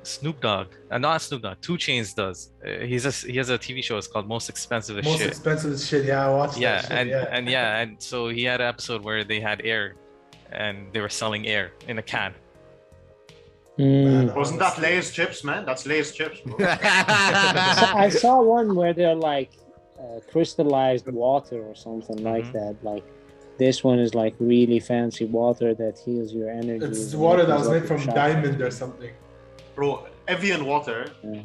Snoop Dogg, not Snoop Dogg, 2 Chainz does. He has a TV show. It's called Most Expensive as most Shit. expensive shit. Yeah, I watched Yeah, that shit. and so he had an episode where they had air, and they were selling air in a can. Mm. Wasn't that Lay's chips, man? That's Lay's chips, bro. I saw one where they're like crystallized water or something like that. Like this one is like really fancy water that heals your energy. It's and water that opens was up made your from chakras. diamond or something. Bro, Evian water, Yeah.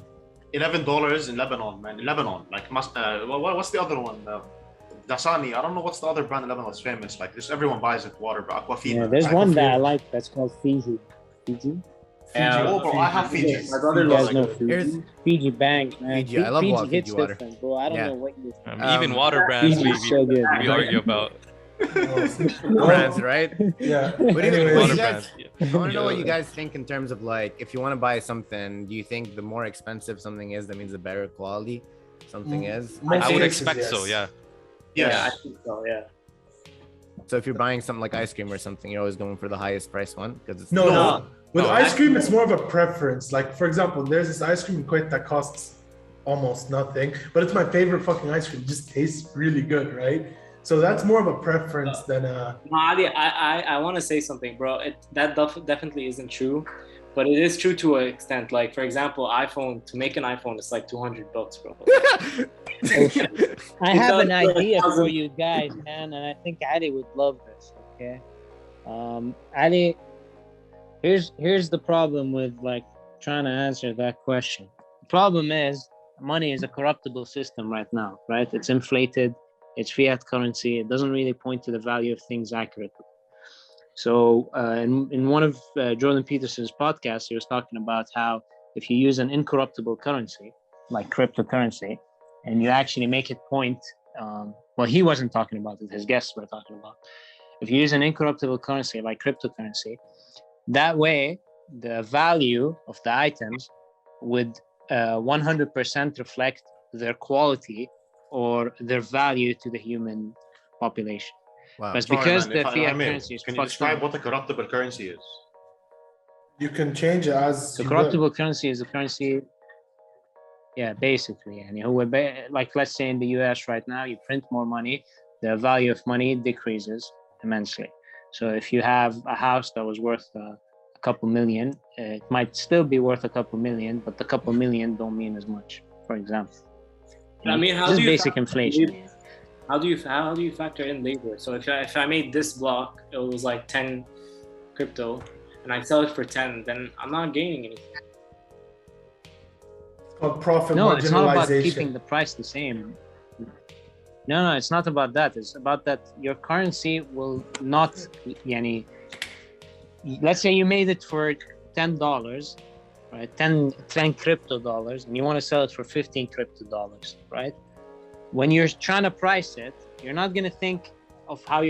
$11 in Lebanon, man. In Lebanon, like what's the other one? Dasani. I don't know what's the other brand in Lebanon that's famous. Like this, everyone buys it. Water, bro. Aquafina. Yeah, there's one that I Aquafina. like that's called Fiji. Fiji? Yeah, Oh, bro, I have Fiji. My brother You loves guys know it. Fiji. Here's- Fiji Bank, man. Fiji, I love Fiji Fiji hits water. different, bro. I don't Yeah. know what you. Even water brands Fiji is we so good. argue about. Brands, right? Yeah. What do you Anyways, what Water you guys- brands. I want to know what Yeah. you guys think in terms of like, if you want to buy something, do you think the more expensive something is, that means the better quality something is? most I would cases, expect yes. so, yeah. Yeah, Yes. I think so. Yeah. So if you're buying something like ice cream or something, you're always going for the highest price one because it's No, No. with No, ice cream, it's more of a preference. Like, for example, there's this ice cream in Kuwait that costs almost nothing, but it's my favorite fucking ice cream. It just tastes really good, right? So that's more of a preference than a. No, Ali, I want to say something, bro. That definitely isn't true, but it is true to an extent. Like, for example, to make an iPhone, it's like $200, bro. I have an Because, idea for you guys, man, and I think Ali would love this. Okay, Ali, here's the problem with like trying to answer that question. The problem is money is a corruptible system right now, right? It's inflated, it's fiat currency. It doesn't really point to the value of things accurately. So in one of Jordan Peterson's podcasts, he was talking about how if you use an incorruptible currency, like cryptocurrency, and you actually make it point, well, he wasn't talking about it, his guests were talking about. If you use an incorruptible currency like cryptocurrency, that way the value of the items would 100% reflect their quality or their value to the human population. Wow. But Sorry, because man, the if I fiat may, currency is can you fucked describe up, what a corruptible currency is? You can change it as. the you corruptible currency is a currency, yeah, basically. And like let's say in the US right now, you print more money, the value of money decreases immensely. So if you have a house that was worth a couple million, it might still be worth a couple million, but the couple million don't mean as much, for example. I mean, how just do you basic inflation. How do you factor in labor? So if I made this block, it was like 10 crypto, and I sell it for 10, then I'm not gaining anything. It's called profit No, it's not about marginalization. keeping the price the same. No, it's not about that. It's about that your currency will not, yani, let's say you made it for $10, right? 10 crypto dollars, and you want to sell it for 15 crypto dollars, right? When you're trying to price it, you're not going to think of how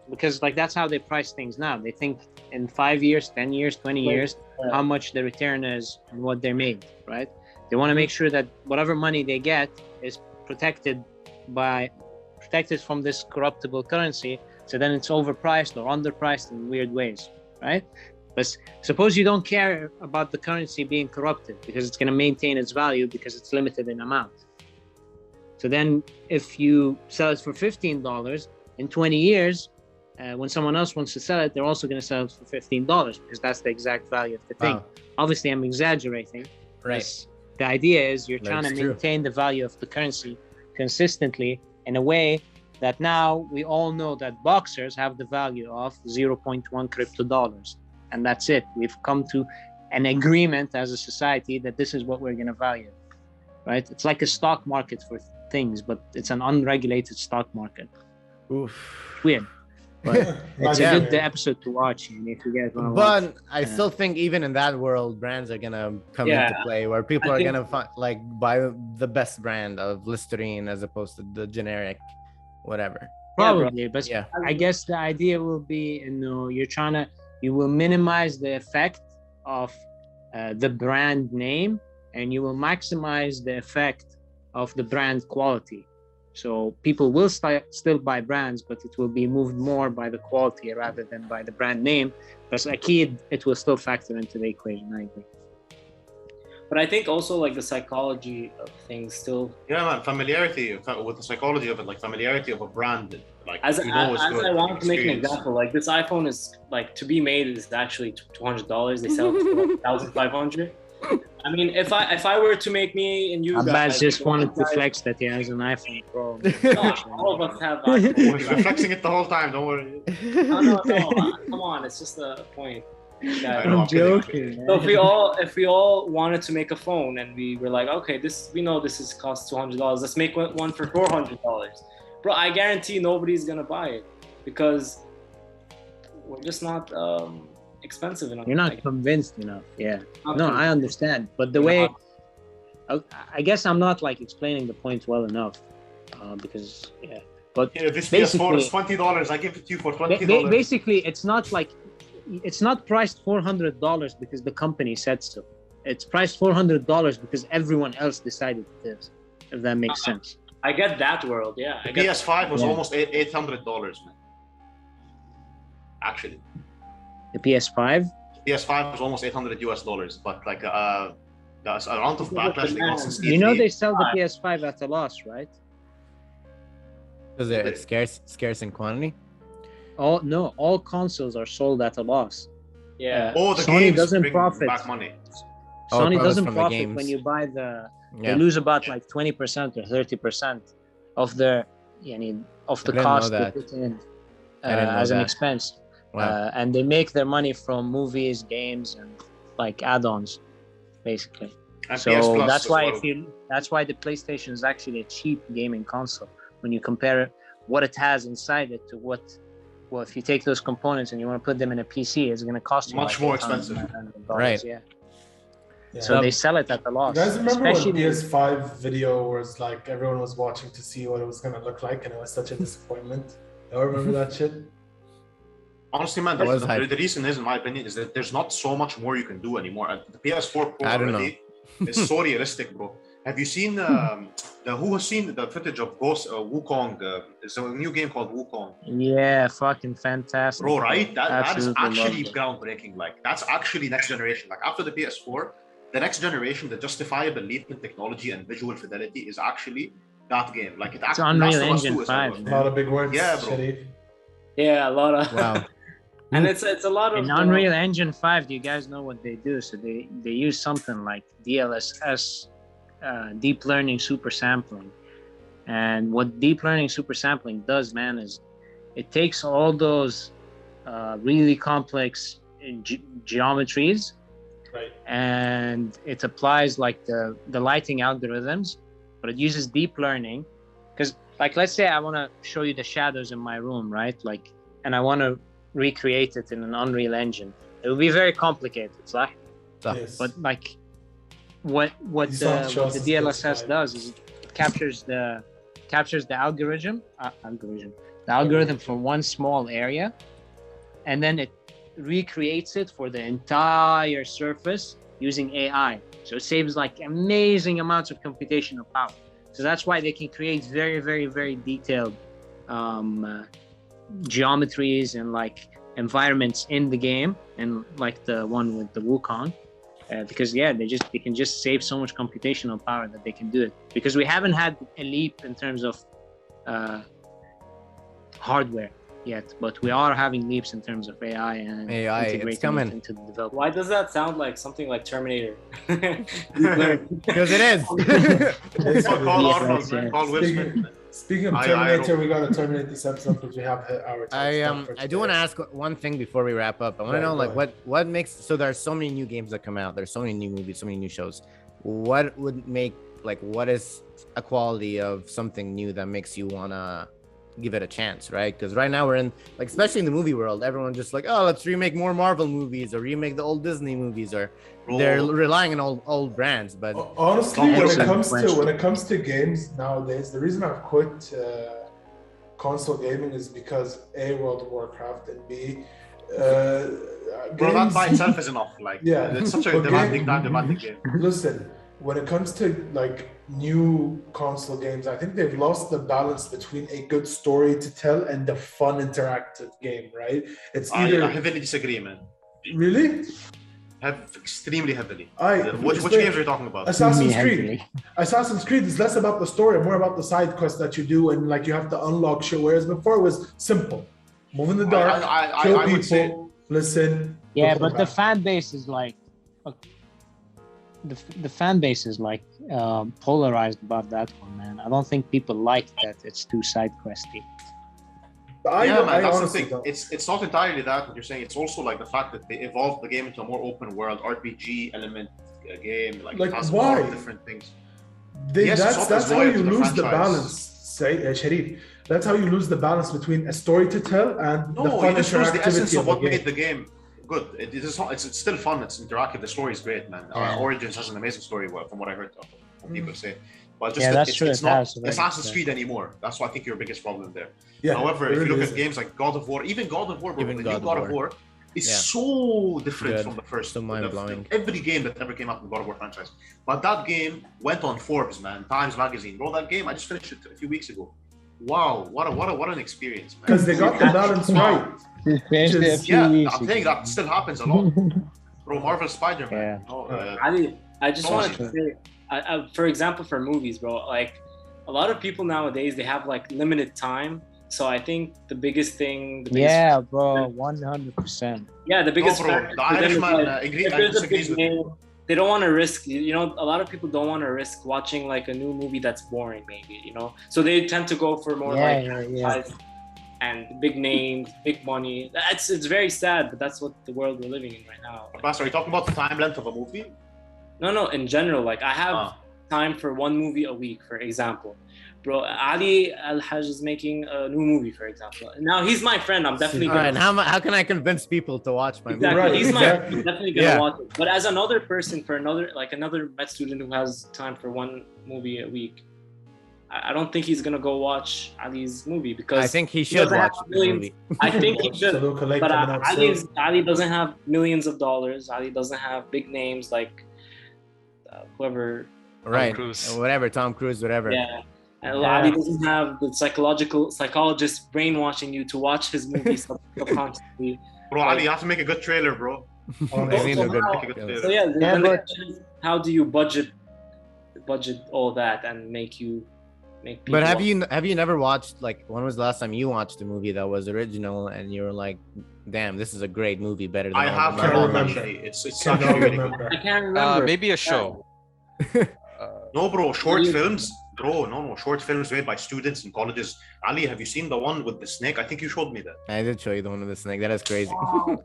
because like that's how they price things now. They think in 5 years, 10 years, 20 years, how much the return is and what they made, right? They want to make sure that whatever money they get is protected from this corruptible currency, so then it's overpriced or underpriced in weird ways, right? But suppose you don't care about the currency being corrupted because it's going to maintain its value because it's limited in amount. So then if you sell it for $15, in 20 years, when someone else wants to sell it, they're also going to sell it for $15 because that's the exact value of the thing. Wow. Obviously, I'm exaggerating. Right. The idea is you're trying That's to true. maintain the value of the currency consistently in a way that now we all know that boxers have the value of 0.1 crypto dollars. And that's it. We've come to an agreement as a society that this is what we're going to value, right? It's like a stock market for things, but it's an unregulated stock market. Oof. Weird. But it's Yeah. a good episode to watch. And if you guys want to watch, But I still think even in that world, brands are gonna come into play where people are gonna like buy the best brand of Listerine as opposed to the generic, whatever. probably, but I guess the idea will be, you will minimize the effect of the brand name, and you will maximize the effect of the brand quality. So people will still buy brands, but it will be moved more by the quality rather than by the brand name. Because a kid, it will still factor into the equation. I agree. But I think also like the psychology of things still. Yeah, man, familiarity with the psychology of it, like familiarity of a brand. Like as I wanted to make an experience. example, like this iPhone is like to be made is actually $200. They sell it for like $1,500. I mean, if I were to make me and you Abbas guys, just wanted to flex that he has an iPhone Pro. all of us have iPhones. I'm flexing it the whole time. Don't worry. No, come on, it's just a point. I know, I'm joking. So if we all wanted to make a phone and we were like, okay, we know this is cost $200. Let's make one for $400. Bro, I guarantee nobody's gonna buy it because we're just not expensive enough. You're not convinced enough. Yeah. No, I understand. But the way, I guess I'm not like explaining the point well enough because, yeah. But this PS4 is $20. I give it to you for $20. Basically, it's not priced $400 because the company said so. It's priced $400 because everyone else decided it is, if that makes sense. I get that world, yeah. The PS5 was almost $800, man. Actually. The PS5? PS5 was almost $800 but like the amount of backlash they got since E3. You know they sell the PS5 at a loss, right? Is it scarce in quantity? All consoles are sold at a loss. Yeah. The Sony games doesn't bring profit. back money. Sony doesn't from the profit games. when you buy they lose about like 20% or 30% of the cost they put in as an expense. Wow. And they make their money from movies, games, and like add-ons, basically. And So PS Plus that's as why well. that's why the PlayStation is actually a cheap gaming console when you compare what it has inside it to if you take those components and you want to put them in a PC, it's going to cost you Much more expensive. Right. Yeah. Yeah. So they sell it at a loss. You guys remember especially when PS5 video was like everyone was watching to see what it was gonna look like, and it was such a disappointment? Y'all remember that shit? Honestly, man, was the hype. reason is, in my opinion, is that there's not so much more you can do anymore. And the PS4 Pro I don't already is so realistic, bro. Have you seen who has seen the footage of Ghost Wukong? It's a new game called Wukong. Yeah, fucking fantastic. Bro, right? That is Absolutely actually loved it. groundbreaking. Like, that's actually next generation. Like, after the PS4, the next generation, the justifiable leap in technology and visual fidelity is actually that game. Like, It's Unreal Engine 5. A lot of big words. Yeah, bro. Sherif. Yeah, a lot of Wow. and it's a lot of In Unreal Engine 5, do you guys know what they do? So they use something like DLSS, deep learning super sampling. And what deep learning super sampling does, man, is it takes all those really complex geometries, Right. and it applies like the lighting algorithms, but it uses deep learning. Because like, let's say I want to show you the shadows in my room, right? Like, and I want to recreate it in an Unreal Engine. It will be very complicated, right? Yes. But like, what the DLSS does is it captures the algorithm for one small area, and then it recreates it for the entire surface using AI. So it saves like amazing amounts of computational power. So that's why they can create very, very, very detailed geometries and like environments in the game, and like the one with the Wukong, because they can just save so much computational power that they can do it, because we haven't had a leap in terms of hardware yet, but we are having leaps in terms of AI and it's coming. into the development. Why does that sound like something like Terminator? Because it is. Call Arnold, man. Call Will Smith. Speaking of Terminator, we gotta terminate this episode because we have hit our time. I do want to ask one thing before we wrap up. I want to know like what makes, so there are so many new games that come out. There's so many new movies, so many new shows. What would make, like, what is a quality of something new that makes you wanna give it a chance, right? Because right now we're in, like, especially in the movie world, everyone's just like, oh, let's remake more Marvel movies or remake the old Disney movies, or they're relying on old brands. But honestly, when it comes to games nowadays, the reason I've quit console gaming is because A, World of Warcraft, and B, bro, that by itself is enough. Like, yeah, it's such a demanding game. Listen, when it comes to like new console games, I think they've lost the balance between a good story to tell and the fun interactive game, right? It's either I heavily disagree, man. Really? Extremely heavily. Which games are you talking about? Assassin's Creed is less about the story, more about the side quests that you do, and like you have to unlock shit. Whereas before it was simple: move in the dark, kill people, listen. Yeah, but the fan base is like. The fan base is like polarized about that one, man. I don't think people like that it's too side questy. That's the thing. It's not entirely that what you're saying. It's also like the fact that they evolved the game into a more open world RPG element game. Like it has why? More different things. That's how you lose the balance, Sherif. That's how you lose the balance between a story to tell and the fun interactivity the essence of what the made the game good. It's still fun. It's interactive. The story is great, man. Origins has an amazing story, from what I heard from people say. But just it's not Assassin's Creed anymore. That's why I think your biggest problem there. Yeah, however, if you look at games like God of War, even God of War, the new God of War is so different from the first. So mind-blowing. Every game that ever came out in the God of War franchise. But that game went on Forbes, man, Times Magazine. Bro, that game, I just finished it a few weeks ago. Wow, what an experience, man. Because they got the balance right. I'm saying that still happens a lot. Bro, Marvel Spider-Man. I just wanted to say, for example, for movies, bro, like a lot of people nowadays, they have like limited time. So I think the biggest thing, bro, 100%. Yeah, the biggest factor. The Irishman disagrees with me. They don't want to risk, a lot of people don't want to risk watching like a new movie that's boring, maybe, So they tend to go for more and big names, big money. It's very sad, but that's what the world we're living in right now. Abbas, are you talking about the time length of a movie? No, in general, like I have time for one movie a week, for example. Bro, Ali Al-Hajj is making a new movie, for example. Now he's my friend. I'm definitely gonna. Right, how can I convince people to watch my movie? Right, he's my friend. I'm definitely gonna watch it. But as another person, for another med student who has time for one movie a week, I don't think he's gonna go watch Ali's movie because I think he should watch the movie. I think he should, but Ali doesn't have millions of dollars. Ali doesn't have big names like whoever. Right, whatever, Tom Cruise, whatever. Yeah. And Ali doesn't have the psychologist brainwashing you to watch his movies subconsciously. Bro, Ali, you have to make a good trailer, bro. How do you budget all that and make people? But have you never watched, like, when was the last time you watched a movie that was original and you were like, damn, this is a great movie, better than I have actually. It's actually really good. I can't remember. Maybe a show. No, bro, short films. Bro, no, short films made by students in colleges. Ali, have you seen the one with the snake? I think you showed me that. I did show you the one with the snake. That is crazy. Wow.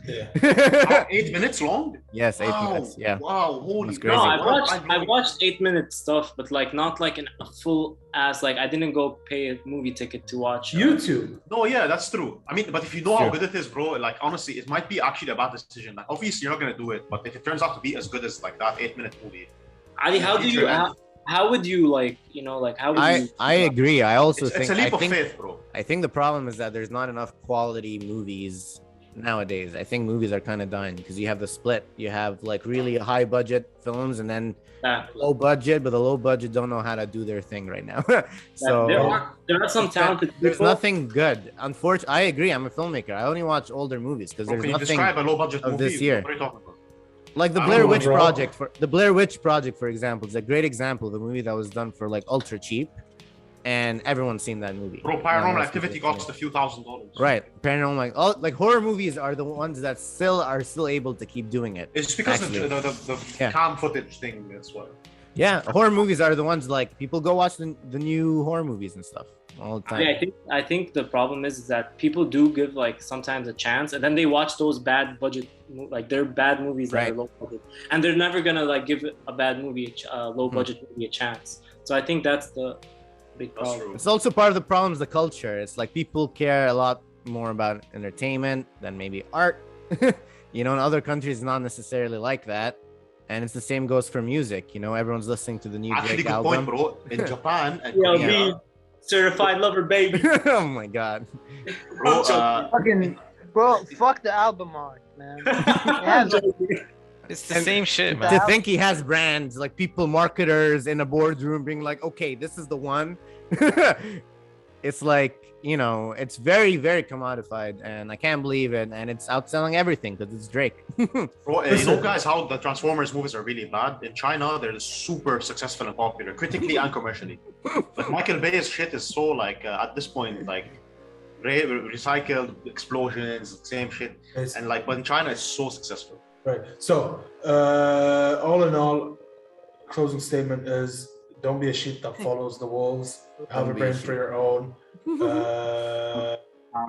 8 minutes long? Yes, 8 minutes. Yeah. Wow, holy crazy. No, I watched 8-minute stuff, but like not like in a full ass. Like I didn't go pay a movie ticket to watch YouTube. No, yeah, that's true. I mean, but if you know how good it is, bro, like honestly, it might be actually a bad decision. Like obviously you're not gonna do it, but if it turns out to be as good as like that 8-minute movie. Ali, how would you how would you? I agree. I also think it's a leap of faith, bro. I think the problem is that there's not enough quality movies nowadays. I think movies are kind of dying because you have the split. You have like really high budget films and then low budget, but the low budget don't know how to do their thing right now. So there are some talented people. There's nothing good. Unfortunately, I agree. I'm a filmmaker. I only watch older movies because there's nothing describe a low budget of movie? This year. What are you talking about? Like the Blair Witch Project. The Blair Witch Project, for example, is a great example of a movie that was done for like ultra cheap, and everyone's seen that movie. Bro, Paranormal Activity cost a few $1,000s. Right, Paranormal, like horror movies are the ones that are still able to keep doing it. It's because the cam footage thing. That's what. Yeah, horror movies are the ones like people go watch the new horror movies and stuff. all the time. Yeah, I think the problem is that people do give like sometimes a chance, and then they watch those bad budget, like they're bad movies that Right. are low budget, and they're never gonna like give a bad movie, low budget movie a chance. So I think that's the big That's problem. true. It's also part of the problem is the culture. It's like people care a lot more about entertainment than maybe art. You know, in other countries, not necessarily like that. And it's the same goes for music. You know, everyone's listening to the new Actually, Drake good album. point, bro. In Japan and Yo, Korea, me, certified lover, baby. Oh my god. bro, Fucking bro, fuck the album art, man. It has, like, It's the same shit, To man. think he has brands, like people, marketers in a boardroom being like, okay, this is the one. It's like, you know, it's very, very commodified, and I can't believe it. And it's outselling everything because it's Drake. bro, you know, guys, how the Transformers movies are really bad. In China, they're super successful and popular, critically and commercially. But Michael Bay's shit is so like at this point, like recycled explosions, same shit, It's- and like, but in China, it's so successful. Right. So, all in all, closing statement is: don't be a sheep that follows the wolves. Have a Don't be a brain sheep. for your own.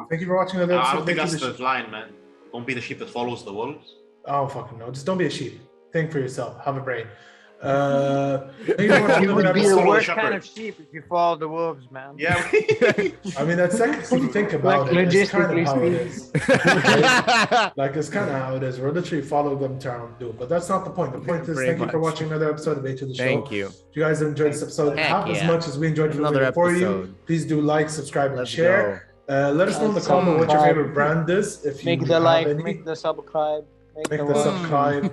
Thank you for watching another I episode. don't think Thank that's you the to line, man. Don't be the sheep that follows the wolves. Oh fucking no! Just don't be a sheep. Think for yourself. Have a brain. Thank you for watching You another would be the episode. Follow the worst shepherd. kind of sheep if you follow the wolves, man. Yeah. I mean, that's like if you think about Like, it, it's kind of logistically how it speaking. is. Like it's kind of how it is. We're literally follow them to our own doom, but that's not the point. The point is, Pretty thank you for much. watching another episode of A to the Show. Thank you. If you guys enjoyed this episode Heck half as yeah. much as we enjoyed Another filming it for you, episode. please do like, subscribe, and Let's share. Let us know in the comment what your favorite brand is. If you Make the have like, any. make the subscribe, Make the the watch. subscribe.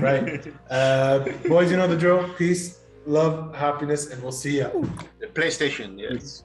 Right. Boys, you know the drill. Peace, love, happiness, and we'll see ya. PlayStation, yes.